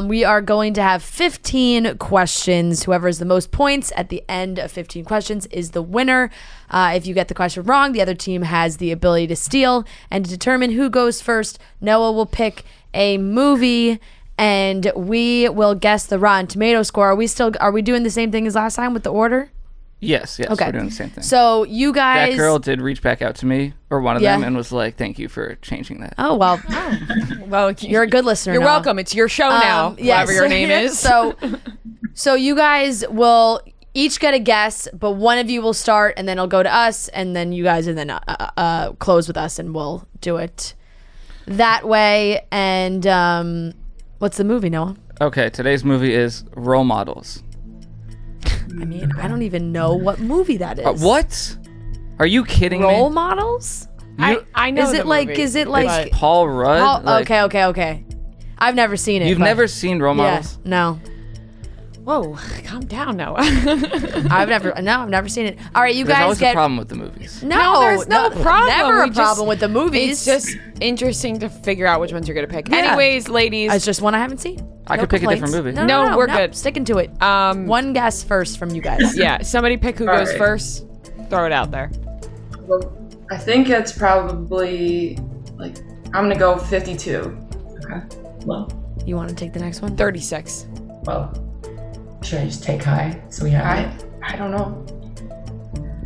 We are going to have 15 questions. Whoever has the most points at the end of 15 questions is the winner. If you get the question wrong, the other team has the ability to steal. And to determine who goes first, Noah will pick a movie, and we will guess the Rotten Tomato score. Are we doing the same thing as last time with the order? Yes, okay. We're doing the same thing. So you guys... That girl did reach back out to me, or one of them, and was like, thank you for changing that. Oh, well. Well, you're a good listener. You're welcome. It's your show now, whatever your name is. So you guys will each get a guess, but one of you will start, and then it'll go to us, and then you guys, and then close with us, and we'll do it that way. And what's the movie, Noah? Okay, today's movie is Role Models. I mean, I don't even know what movie that is. What? Are you kidding me? Role models? I know. Is it like It's Paul Rudd? Okay. I've never seen it. You've never seen Role Models? No. Whoa, calm down, Noah. I've never seen it. All right, you There's guys always get a problem with the movies. No, there's no problem. Never We a problem with the It's movies. just interesting to figure out which ones you're gonna pick. Yeah. Anyways, ladies, It's just one I haven't seen. I could pick a different movie. No, we're good. Sticking to it. One guess first from you guys. yeah, somebody pick who goes right. first. Throw it out there. Well, I think it's probably like I'm gonna go 52. Okay. Well, You want to take the next one? 36. well. Should I just take high? So we have it? I don't know.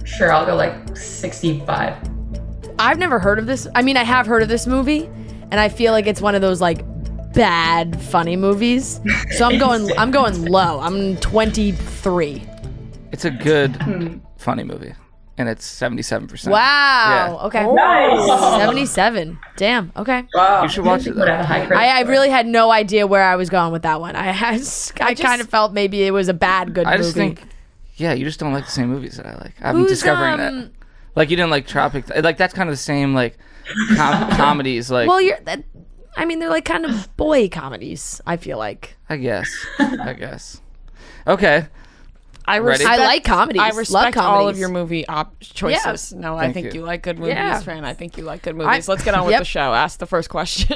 Sure, I'll go like 65. I've never heard of this. I mean, I have heard of this movie, and I feel like it's one of those like bad funny movies. So I'm going low. I'm 23. It's a good, funny movie. And it's 77%. Wow. Yeah. Okay. Nice. 77. Damn. Okay. Wow. You should watch it, Would have a though. high credit I score. really had no idea where I was going with that one. I kind of felt maybe it was a bad good I movie. just think, yeah, you just don't like the same movies that I like. I'm Who's, discovering that. Like, you didn't like Tropic. Like, that's kind of the same, like, comedies. Like, Well, they're like kind of boy comedies, I feel like. I guess. Okay. I Ready? like comedies. I Love respect all comedies. of your movie choices. No, I Thank think you. you like good movies, Yeah. Fran. I think you like good movies. Let's get on with Yep. the show. Ask the first question.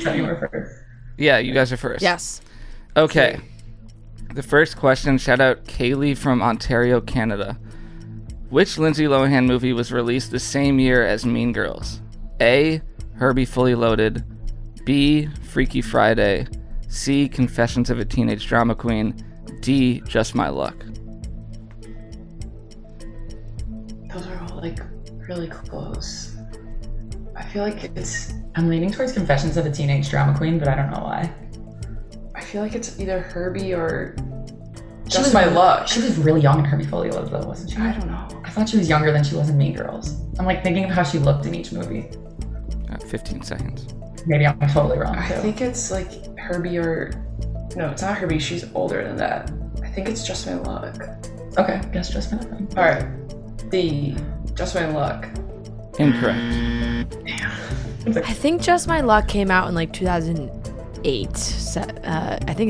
So you were first. Yeah, you guys are first. Yes. Okay. The first question, shout out Kaylee from Ontario, Canada. Which Lindsay Lohan movie was released the same year as Mean Girls? A. Herbie Fully Loaded. B. Freaky Friday. C. Confessions of a Teenage Drama Queen. D. Just My Luck. Those are all like really close. I feel like I'm leaning towards Confessions of a Teenage Drama Queen, but I don't know why. I feel like it's either Herbie or She Just was My really- Luck. She was really young in Herbie Fully Loaded, though, wasn't she? I don't know. I thought she was younger than she was in Mean Girls. I'm like thinking of how she looked in each movie. 15 seconds. Maybe I'm totally wrong I too. think it's like Herbie or no, it's not Herbie. She's older than that. I think it's Just My Luck. Okay, guess just my luck. All right, D. Just My Luck. Incorrect. I think Just My Luck came out in like 2008. I think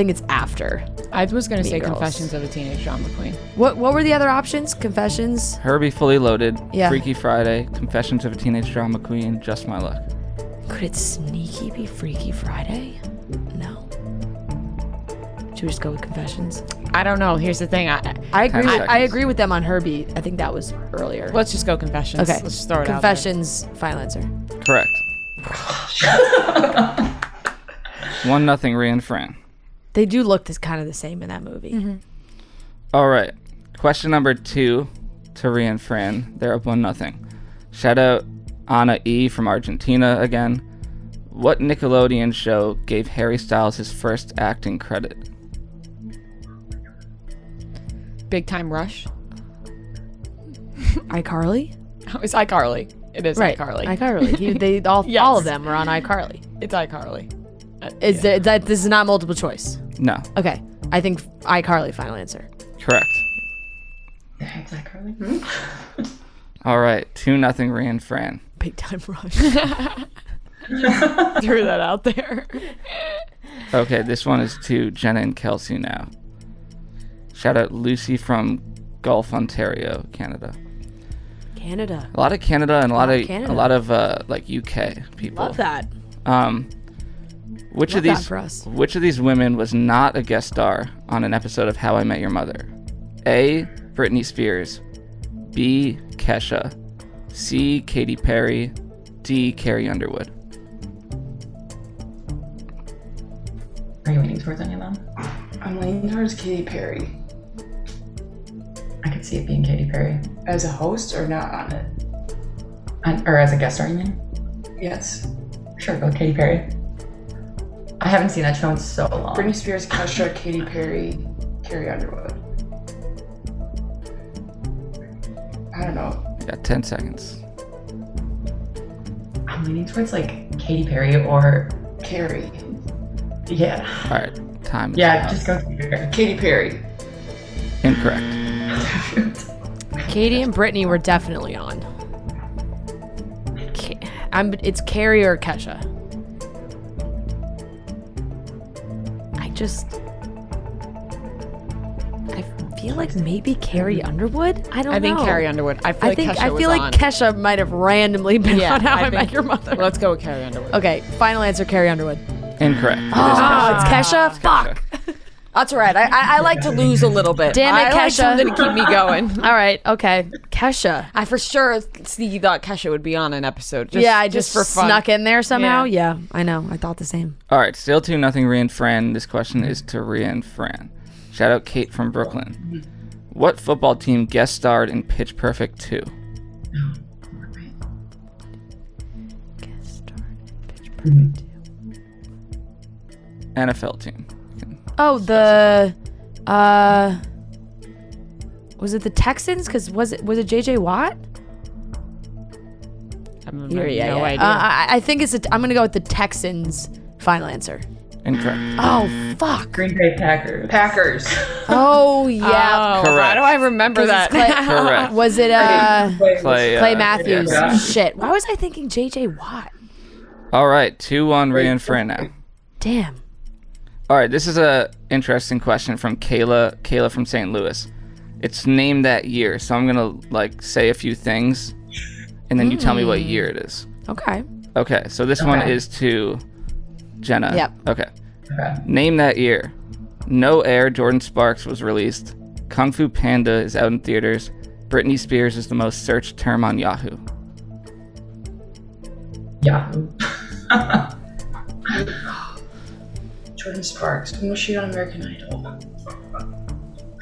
it's after. I was going to say Mean Girls. Confessions of a Teenage Drama Queen. What were the other options? Confessions. Herbie Fully Loaded. Yeah. Freaky Friday. Confessions of a Teenage Drama Queen. Just My Luck. Could it sneaky be Freaky Friday? No. Should we just go with Confessions? I don't know. Here's the thing. I agree. 10 seconds. I agree with them on Herbie. I think that was earlier. Let's just go Confessions. Okay. Let's just throw it Confessions. Final answer. Correct. 1-0 Rhea and Fran. They do look kind of the same in that movie. Mm-hmm. All right. Question number 2 to Rhea and Fran. They're up 1-0. Shout out Anna E. from Argentina again. What Nickelodeon show gave Harry Styles his first acting credit? out there. Big Time Rush. iCarly. Oh, it's iCarly. It is Right. iCarly. iCarly. All Yes. all of them were on iCarly. It's iCarly. This is not multiple choice? No. Okay. I think iCarly. Final answer. Correct. The heck's that, Carly? All right. 2-0 Rhea and Fran. Big Time Rush. Threw that out there. Okay, this one is to Jenna and Kelsey now. Shout out Lucy from Gulf, Ontario, Canada. Canada. A lot of Canada and a lot Canada. of like UK people. Love that. Which Love of that these for us. Which of these women was not a guest star on an episode of How I Met Your Mother? A. Britney Spears. B. Kesha. C. Katy Perry. D. Carrie Underwood. Are you leaning towards any of them? I'm leaning towards Katy Perry. I could see it being Katy Perry. As a host or not on it? Or as a guest star, you mean? Yes. Sure, go with Katy Perry. I haven't seen that show in so long. Britney Spears, Kesha, Katy Perry, Carrie Underwood. I don't know. You got 10 seconds. I'm leaning towards like Katy Perry or Carrie. yeah. All right, time is Yeah, up. just go Katy Perry. Katy Perry. Incorrect. Katie and Brittany were definitely on. It's Carrie or Kesha. I feel like maybe Carrie Underwood. I don't know. I think Carrie Underwood. I feel like Kesha might have randomly been on How I Met Your Mother. Let's go with Carrie Underwood. Okay, final answer, Carrie Underwood. Incorrect. It's Kesha? Fuck. That's all right. I like to lose a little bit. Damn it, I like Kesha. something to keep me going. All right, okay. Kesha. I for sure thought Kesha would be on an episode. I just for fun. snuck in there somehow. Yeah. Yeah, I know. I thought the same. All right, still 2-0 Ria and Fran. This question is to Ria and Fran. Shout out Kate from Brooklyn. What football team guest starred in Pitch Perfect 2? Guest starred in Pitch Perfect 2. NFL team. Oh, was it the Texans? Because was it JJ Watt? I have no idea. I think I'm gonna go with the Texans. Final answer. Incorrect. Oh fuck. Green Bay Packers. Packers. Oh yeah. Oh, Correct. why do I remember that? Correct. Was it Clay Matthews? yeah. Shit. Why was I thinking JJ Watt? All right, 2-1 Ria and Fran now. Damn. All right, this is a interesting question from Kayla from St. Louis. It's named that year, so I'm gonna say a few things, and then you tell me what year it is. Okay. Okay, so this one is to Jenna. Yep. Okay. Name that year. No Air, Jordan Sparks was released. Kung Fu Panda is out in theaters. Britney Spears is the most searched term on Yahoo. Yahoo. Jordan Sparks. When was she on American Idol?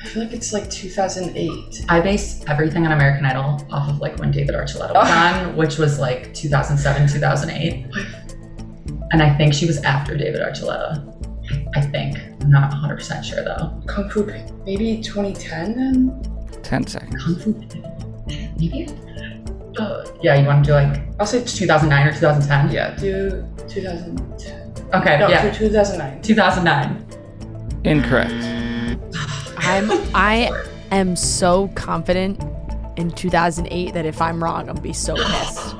I feel like it's 2008. I base everything on American Idol off of when David Archuleta was on, which was 2007, 2008. And I think she was after David Archuleta. I think. I'm not 100% sure though. Kung Fu, maybe 2010 then? 10 seconds. Kung Fu maybe? Yeah, you want to do I'll say 2009 or 2010? Yeah, do 2010. Okay, No, yeah. 2009. 2009. Incorrect. I am so confident in 2008 that if I'm wrong, I'm gonna be so pissed.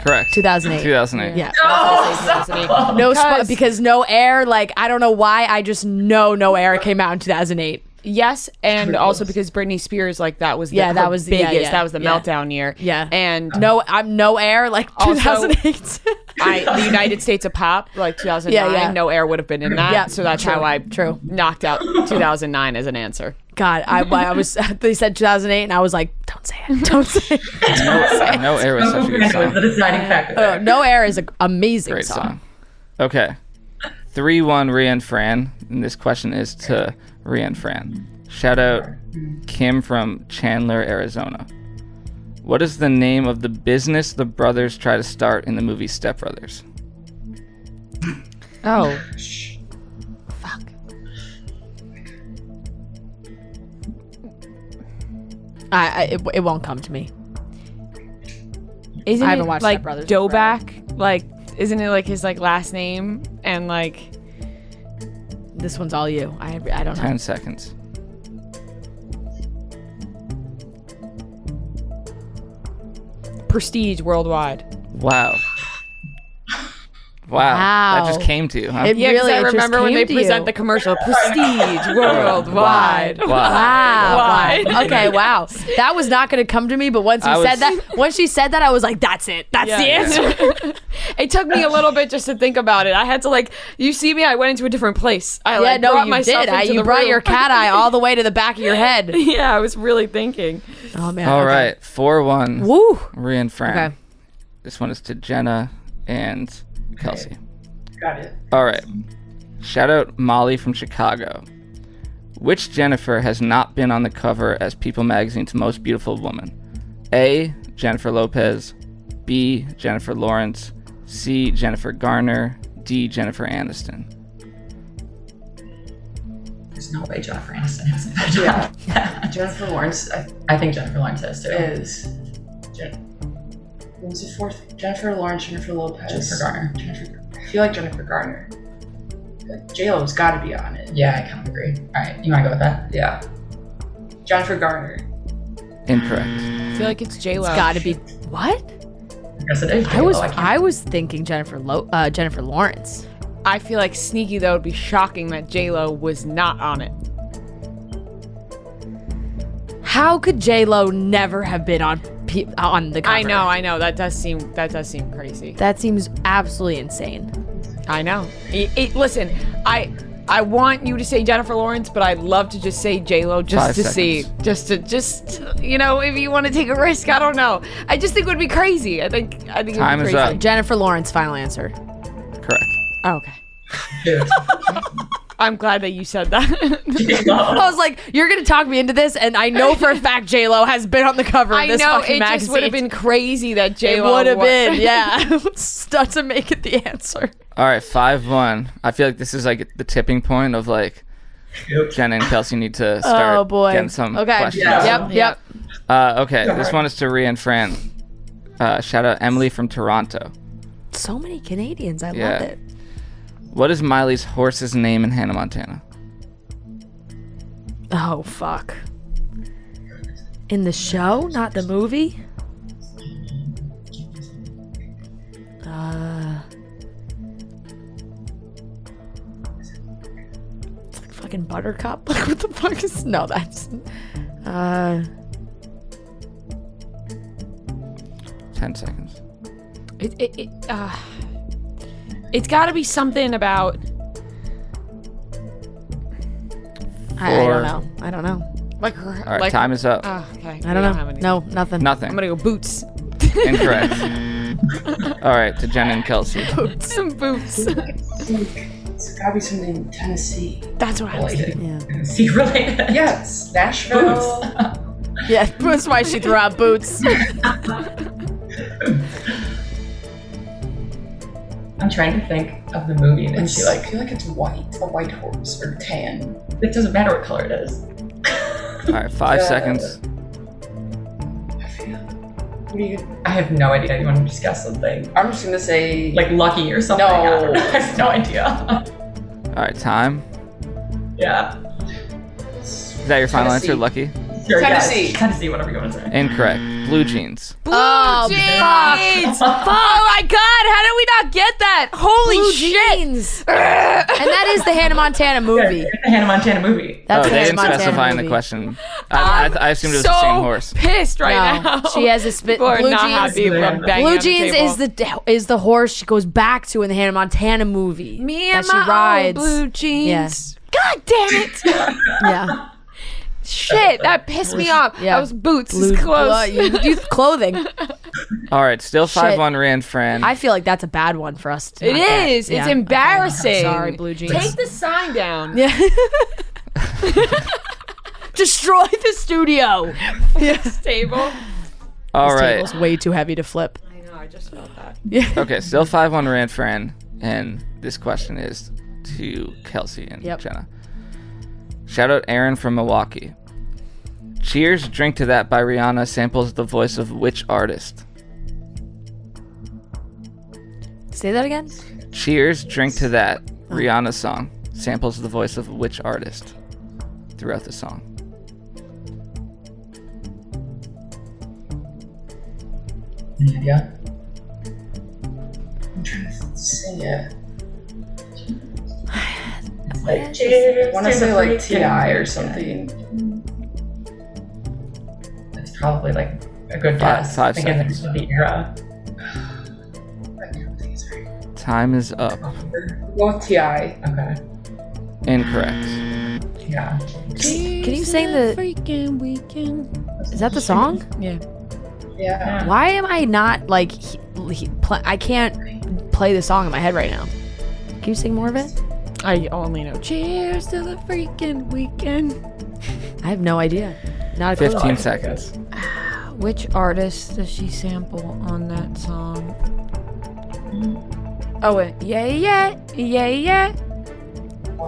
Correct. 2008. 2008. Yeah. Oh, No spot because No Air. I don't know why. I just know No Air came out in 2008. Yes, and also because Britney Spears, that was that her was biggest. yeah. That was the Yeah. meltdown year. Yeah. And I'm No Air 2008. the United States of Pop, 2009. Yeah. No Air would have been in that. Yeah, So that's true, how I true. knocked out 2009 as an answer. God, I was. They said 2008, and I was like, don't say it. Don't say it. No Air was such a good was song. the deciding factor there. No Air is an amazing Great song. song. Okay. 3-1 Ria and Fran. And this question is to Ria and Fran. Shout out Kim from Chandler, Arizona. What is the name of the business the brothers try to start in the movie Step Brothers? Oh. Fuck. It won't come to me. Isn't I haven't it watched Step Brothers Doback? Isn't it his last name and This one's all you. I don't know. 10 seconds. Prestige Worldwide? Wow. That just came to you, huh? It Yeah, 'cause really I it just remember when they came to present you. the commercial. Prestige Worldwide. Wow. Okay, wow. That was not going to come to me, but once she said that, I was like, that's it. That's the answer. It took me a little bit just to think about it. I had to you see me, I went into a different place. I brought you myself did. into You the brought room. your cat eye all the way to the back of your head. Yeah, I was really thinking. Oh, man. All okay. right. 4-1. Woo. Ria and Fran. Okay. This one is to Jenna and Kelsey. Got it. All right. Shout out Molly from Chicago. Which Jennifer has not been on the cover as People Magazine's Most Beautiful Woman? A. Jennifer Lopez. B. Jennifer Lawrence. C. Jennifer Garner. D. Jennifer Aniston. There's no way Jennifer Aniston hasn't been on. Yeah. Jennifer Lawrence I think Jennifer Lawrence has too. is. What was the fourth? Jennifer Lawrence, Jennifer Lopez. Jennifer Garner. I feel like Jennifer Garner. Like, J-Lo's got to be on it. Yeah, I kind of agree. All right, you want to go with that? Yeah. Jennifer Garner. Incorrect. I feel like it's J-Lo. It's got to be what? I guess it is. I was thinking Jennifer Lawrence. I feel like sneaky though would be shocking that J-Lo was not on it. How could J-Lo never have been on the cover? I know. That does seem crazy. That seems absolutely insane. I know. Listen, I want you to say Jennifer Lawrence, but I'd love to just say J-Lo just 5 to seconds. see, just you know, if you want to take a risk, I don't know. I just think it would be crazy. I think Time it would be is crazy. up. Jennifer Lawrence, final answer. Correct. Oh, okay. Dude. I'm glad that you said that. I was like, you're gonna talk me into this, and I know for a fact J-Lo has been on the cover I of this know fucking it magazine. just would have been crazy that It J-Lo would have been, yeah. Not to make it the answer. All right, 5-1. I feel like this is like the tipping point of like Jenna and Kelsey need to start Oh boy. getting some Okay. questions. Yeah. Yep. Okay, this one is to Ria and Fran. Shout out Emily from Toronto. So many Canadians. I Yeah. love it. What is Miley's horse's name in Hannah Montana? Oh fuck. In the show, not the movie. It's like fucking Buttercup. Like what the fuck is? No, that's. 10 seconds. It's got to be something about. I don't know. Like her. All right, like, time is up. Okay. I don't know. No, nothing. Nothing. I'm gonna go boots. Incorrect. All right, to Jenna and Kelsey. Some boots. It's got to be something in Tennessee. That's what I was thinking. Yeah. See, related. Yes, Nashville. Yeah, that's why she threw out boots. I'm trying to think of the movie that she I like. feel like it's white, a white horse or tan. It doesn't matter what color it is. All right, 5 seconds. I feel. What do you? I have no idea. You want to just guess something? I'm just gonna say Like Lucky or something? No. I don't know. I have no idea. All right, time. Yeah. Is that your final Tennessee. answer, Lucky? Sure, Tennessee. Yeah, Tennessee, whatever you want to say. Incorrect. Blue jeans. Oh, Jeans! Oh my god, how did we not get that? Holy Blue shit! jeans. And that is the Hannah Montana movie. It's the Hannah Montana movie. That's Oh, the they Hannah didn't Montana specify in the movie. question. I assumed it was so the same horse. Pissed right No, now. she has a spit. People are Blue not jeans. happy Yeah. about banging Blue on the jeans table. is the horse she goes back to in the Hannah Montana movie. Me that and she my rides. old blue jeans. God damn it! Yeah, Shit, that pissed me off. Yeah. That was boots. blue It's close. you clothing. All right, still Shit. 5-1 Ria and Fran. I feel like that's a bad one for us. To It not get. is. Yeah. It's embarrassing. Sorry, blue jeans. Take the sign down. Yeah. Destroy the studio. Table. All This right. table's way too heavy to flip. I know. I just felt that. Okay, still 5-1 Ria and Fran. And this question is to Kelsey and Yep. Jenna. Shout out Aaron from Milwaukee. Cheers, Drink to That by Rihanna samples the voice of which artist? Say that again. Cheers, Drink to That, Rihanna song, samples the voice of which artist throughout the song? Any idea? I'm trying to sing it. Like, cheers. I want to to say the like freaking- T.I. or something. It's probably like a good Five- guess. 5 Again, seconds. the era. I don't think it's right. Time is up. Go with T.I. Okay. Incorrect. Yeah. Can you sing the? Freaking weekend. Is that the song? Yeah. Yeah. Why am I not like? I can't play the song in my head right now. Can you sing more of it? I only know. Cheers to the freaking weekend. I have no idea. Not a clue. 15 seconds. Which artist does she sample on that song? Oh wait, yeah.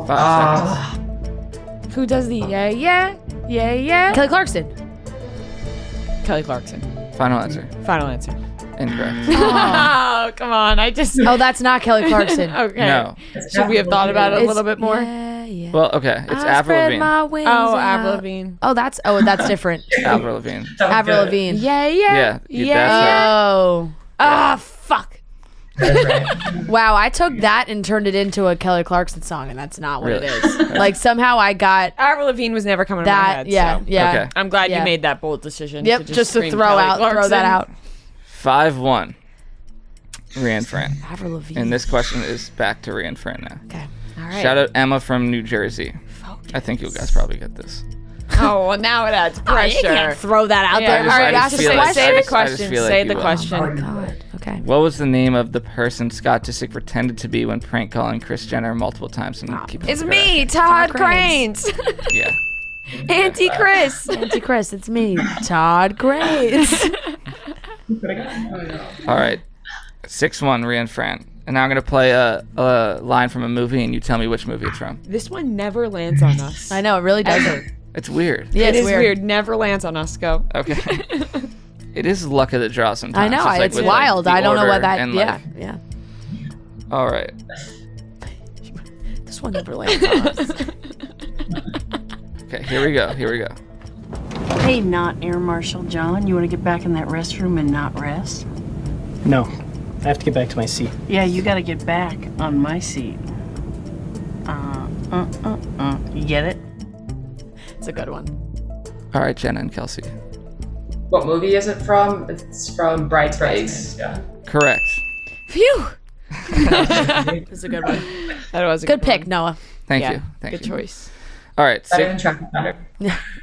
5 seconds. Who does the yeah? Kelly Clarkson. Kelly Clarkson. Final answer. Final answer. Incorrect. Oh, come on. Oh, that's not Kelly Clarkson. Okay. No. Should we have thought about it a little bit more? Yeah. Well, okay. It's I Avril spread Lavigne. my wings Oh, out. Avril Lavigne. Oh, that's different. Avril Lavigne. Avril Lavigne. Yeah. Yeah, that's her. Oh. Ah, fuck. That's right. Wow, I took that and turned it into a Kelly Clarkson song, and that's not what Really? it is. Like, somehow I got Avril Lavigne was never coming to my that. head. Yeah, so. yeah. Okay. I'm glad Yeah. you made that bold decision. Yep, just to scream throw Kelly throw that out. 5-1. Ria Fran. Avril Lavigne. And this question is back to Ria Fran now. Okay. All right. Shout out Emma from New Jersey. I think you guys probably get this. Oh, well, now it adds You pressure. can't throw that out Yeah, there. all right, I just just feel like- say I the just question. feel like Say you the will. question. Oh, God. Okay. What was the name of the person Scott Disick pretended to be when prank calling Kris Jenner multiple times? And keep It's me, Todd Cranes. Yeah. Auntie Chris. Auntie Chris, it's me, Todd Grace. All right. 6-1, Ria Fran. And now I'm going to play a line from a movie, and you tell me which movie it's from. This one never lands on us. I know, it really doesn't. It's weird. Yeah, It it's is weird. Never lands on us. Go. Okay. It is luck of the draw I sometimes. know, just like it's with, wild. the I don't know order what that. and, Yeah, like- yeah. All right. This one never lands on us. Okay, here we go. Hey, not Air Marshal John. You want to get back in that restroom and not rest? No, I have to get back to my seat. Yeah, you got to get back on my seat. You get it? It's a good one. All right, Jenna and Kelsey. What movie is it from? It's from Bridesmaids. Yeah. Correct. Phew. It's a good one. That was a Good good pick, one. Noah. Thank Yeah, you. Thank good you. choice. All right. Better than Traffic Thunder.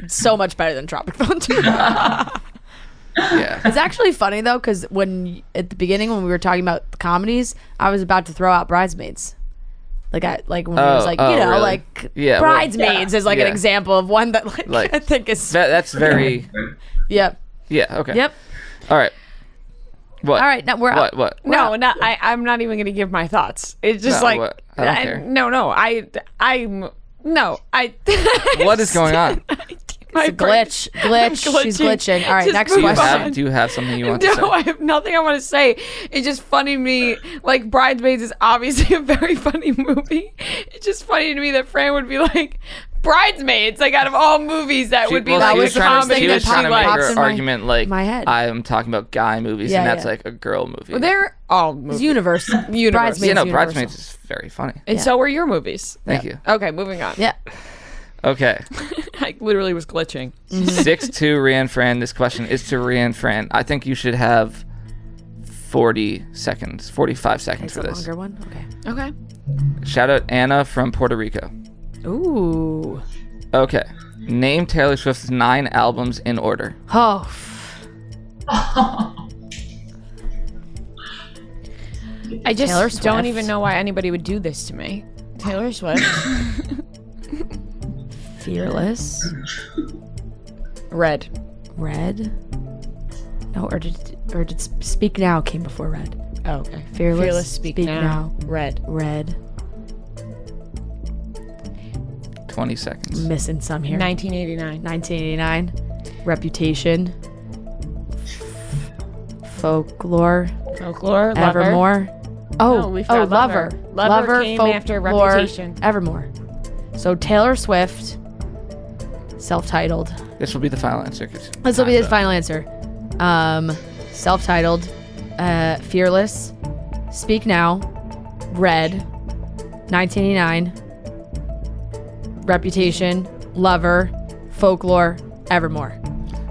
So much better than Tropic Thunder. Yeah. It's actually funny though, because at the beginning when we were talking about the comedies, I was about to throw out Bridesmaids. When I was like, really? like Yeah, well, Bridesmaids is like an Yeah. example of one that Like, I think is. That's very. Yep. Yeah. Okay. Yep. All right. What? All right. Now we're up. What? No, not. I'm not even gonna give my thoughts. It's just No, like what? I don't care. No. I'm no. I. What is going on? My It's a glitch. She's glitching. All right. Just Next move question. Do you have something you want to say? No, I have nothing I want to say. It's just funny to me. Like, Bridesmaids is obviously a very funny movie. It's just funny to me that Fran would be like, Bridesmaids, like, out of all movies, that would be well, like she a was trying to- comedy she that was she trying to make pops her in my- argument like my head. I am talking about guy movies, Yeah, and that's yeah. like a girl movie. They're all movies. It's universe. Universe. Bridesmaids. You know, universal. Bridesmaids is very funny. And so were your movies. Thank you. Okay, moving on. Yeah. Okay. I literally was glitching. 6-2, Ria Fran. This question is to Ria Fran. I think you should have 45 seconds It's for a this. longer one. Okay. Okay. Shout out Anna from Puerto Rico. Ooh. Okay. Name Taylor Swift's 9 albums in order. Oh. I just Taylor don't Swift. even know why anybody would do this to me. Taylor Swift. Fearless. Red. Red. No, or did Speak Now came before Red? Oh, okay. Fearless, Speak, Speak now. Now. Red. Red. 20 seconds. Missing some here. 1989. 1989. Reputation. Folklore. Folklore. Lover. Evermore. No, we've got Lover. Lover. Lover came after Folklore, Reputation. Evermore. So Taylor Swift. Self-titled. This will be the final answer. This will be his final answer. Self-titled. Fearless. Speak Now. Red. 1989. Reputation. Lover. Folklore. Evermore.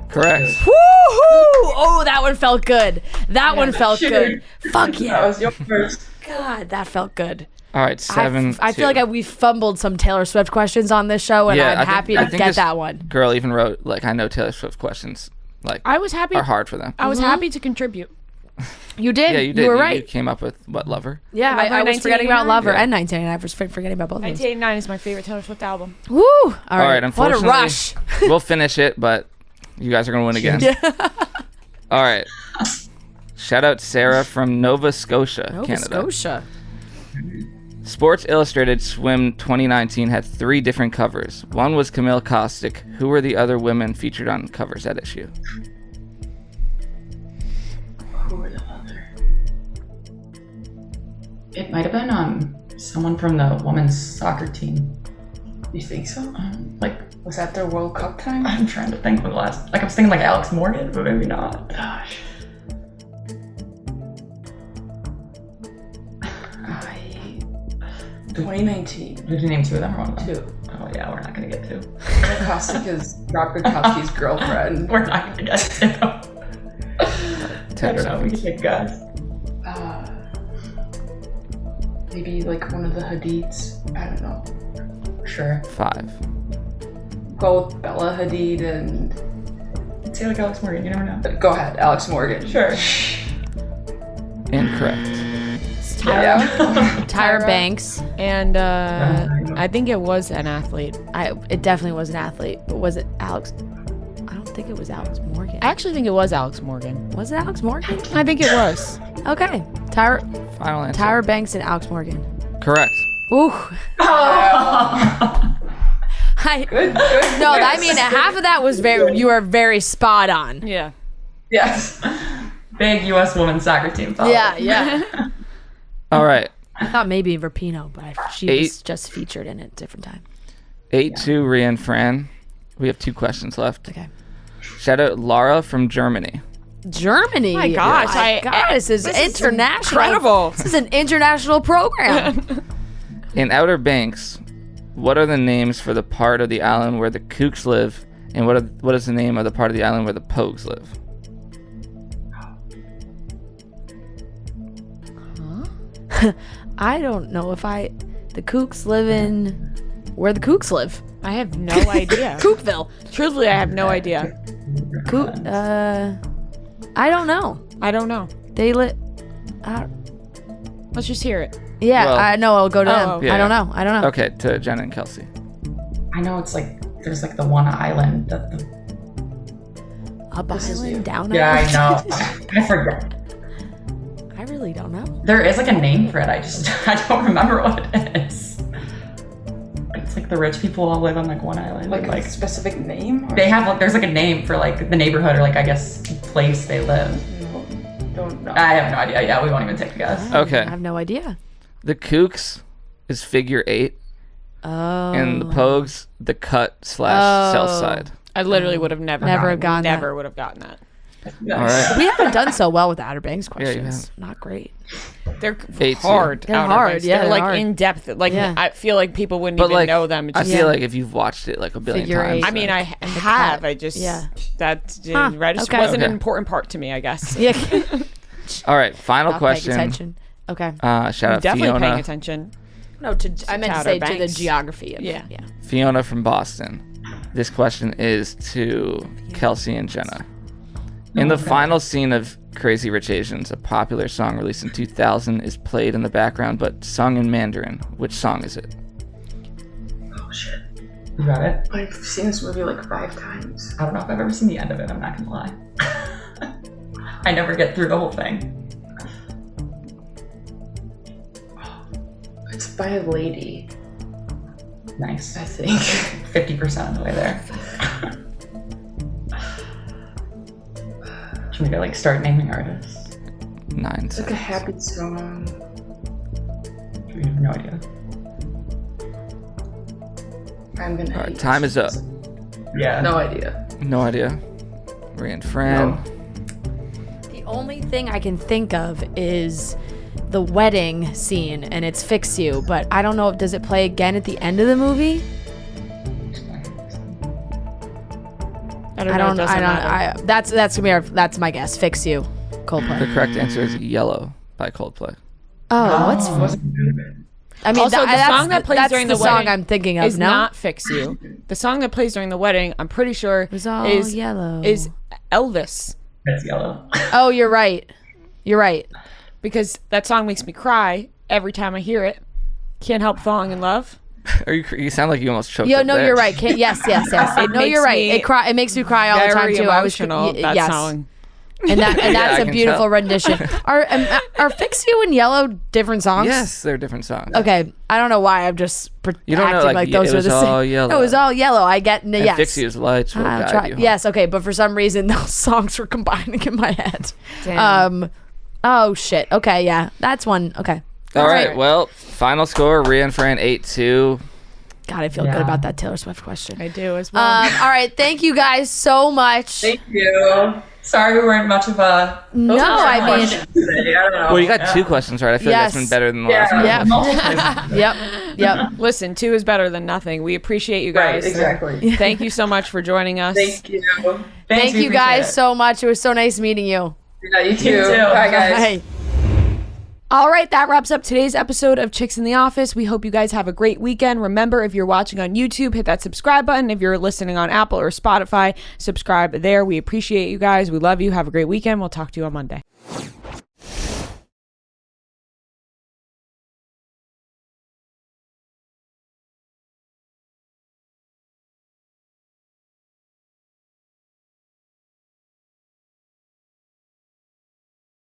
Correct. Woohoo! Oh, that one felt good. That one felt good. Fuck That yeah. was yours. God, that felt good. All right, 7. I feel like we fumbled some Taylor Swift questions on this show, and Yeah, I'm I think- happy I to think get this that one. Girl even wrote like I know Taylor Swift questions like I was happy. are hard for them. I was happy to contribute. You did. Yeah, you did. You were You right. came up with what Lover? Yeah, Lover I was forgetting about 1989? Lover Yeah. and 1989. I was forgetting about both of them. 1989 is my favorite Taylor Swift album. Woo! All right. What a unfortunately, rush. we'll finish it, but you guys are gonna win again. All right. Shout out Sarah from Nova Scotia, Nova Canada. Scotia. Sports Illustrated Swim 2019 had 3 different covers. One was Camille Kostick. Who were the other women featured on covers that issue? Who were the It might have been someone from the women's soccer team. You think so? Like, Was that their World Cup time? I'm trying to think when the last. Like, I was thinking like Alex Morgan, but maybe not. Gosh. 2019. Did you name two of them or one of them? Two. Oh yeah, we're not gonna get two. Kosika's Rob Gronkowski's girlfriend. We're not gonna get two. I don't know. We can take a guess. Maybe like one of the Hadids. I don't know. Sure. 5. Go with Bella Hadid and Say like Alex Morgan. You never know. go ahead, Alex Morgan. Sure. Incorrect. Tyra Banks. And I think it was an athlete. It definitely was an athlete, but was it Alex? I don't think it was Alex Morgan. I actually think it was Alex Morgan. Was it Alex Morgan? I think it was. Okay. Final answer. Tyra Banks and Alex Morgan. Correct. Ooh. Good. No, I mean half of that was you were very spot on. Yeah. Yes. Big U.S. women's soccer team. Yeah. All right. I thought maybe Rapinoe, but she was just featured in it at a different time. 8-2, Ria and Fran. We have 2 questions left. Okay. Shout out Lara from Germany. Germany. My gosh, this is international. Incredible. This is an international program. In Outer Banks, what are the names for the part of the island where the Kooks live, and what is the name of the part of the island where the Pogues live? I don't know if the Kooks live in where the Kooks live. I have no idea. Kookville. Truthfully, I have no idea. I don't know. I don't know. They live. Let's just hear it. Yeah, Well- I know. I'll go to them. Yeah. I don't know. Okay, to Jenna and Kelsey. I know it's like there's like the one island that the. Up island, down Yeah, island. I know. I forget. I really don't know. There is like a name for it. I don't remember what it is. It's like the rich people all live on like one island. Like and, a specific name? Or? they have like there's like a name for like the neighborhood or like I guess place they live. No, don't know. I have no idea. Yeah, we won't even take a guess. Okay. I have no idea. The Kooks is figure 8, Oh. and the Pogues, the cut / south side. I literally would have never gotten that. would have gotten that. All right. We haven't done so well with the Outer Banks Yeah, you questions. Not great. They're 8-2. hard. They're Outer hard, Banks. yeah, They're they're like hard. in depth. Like Yeah. I feel like people wouldn't But even like, know them. It I just, feel like if you've watched it like a billion Figure times. 8. I mean, I have. I just that didn't register. okay. Wasn't Okay. an important part to me, I guess. Yeah. All right, final Not paying question. attention. Okay. Shout I'm out definitely Fiona. paying attention. No, I meant to Outer say to Banks. the geography. Of, Yeah. Fiona from Boston. This question is to Kelsey and Jenna. In the final scene of Crazy Rich Asians, a popular song released in 2000 is played in the background but sung in Mandarin. Which song is it? Oh shit. You got it? I've seen this movie like 5 times. I don't know if I've ever seen the end of it. I'm not gonna lie. I never get through the whole thing. It's by a lady, Nice. I think. 50% of the way there. Should we go like start naming artists? 9 It's like a seconds. happy song. We have no idea. I'm gonna. All right, hate time this. is up. Yeah. No idea. No idea. Ria and Fran. The only thing I can think of is the wedding scene, and it's "Fix You," but I don't know. Does it play again at the end of the movie? I don't know. It doesn't matter. That's gonna be that's my guess. "Fix You," The Coldplay. correct answer is Yellow by Coldplay. Oh, I mean, Also, the that's song that plays that's during the the song wedding I'm thinking of. Is No, not "Fix You." The song that plays during the wedding, I'm pretty sure, it was all is yellow. is Elvis, That's yellow. Oh, you're right. You're right. because that song makes me cry every time I hear it. Can't help falling in love. You sound like you almost choked Yo, up no, there. you're right. Yes. It No, you're makes right. me It makes me cry all the time Very too. emotional. That yes. song. And that's I a can beautiful tell. rendition. Are "Fix You" and "Yellow" different songs? Yes, they're different songs. Okay, I don't know why I'm just You don't know, acting like, like those it are was the same. all yellow. No, it was all yellow. I get And yes. Fix You's lights will I'll guide try- you home. Yes, okay, but for some reason those songs were combining in my head. Damn. Oh shit. Okay, yeah, that's one. Okay, All right. Well, final score: Ria and Fran 8-2. God, I feel good about that Taylor Swift question. I do as well. All right, thank you guys so much. Thank you. Sorry we weren't much of a. No, I mean, Today. I don't know. Well, you got 2 questions right. I feel like that's been better than the last one. Yep. Listen, 2 is better than nothing. We appreciate you guys. Right, exactly. Thank you so much for joining us. Thank you. Thank you guys so much. It was so nice meeting you. Yeah, you too. Bye, guys. Bye. All right, that wraps up today's episode of Chicks in the Office. We hope you guys have a great weekend. Remember, if you're watching on YouTube, hit that subscribe button. If you're listening on Apple or Spotify, subscribe there. We appreciate you guys. We love you. Have a great weekend. We'll talk to you on Monday.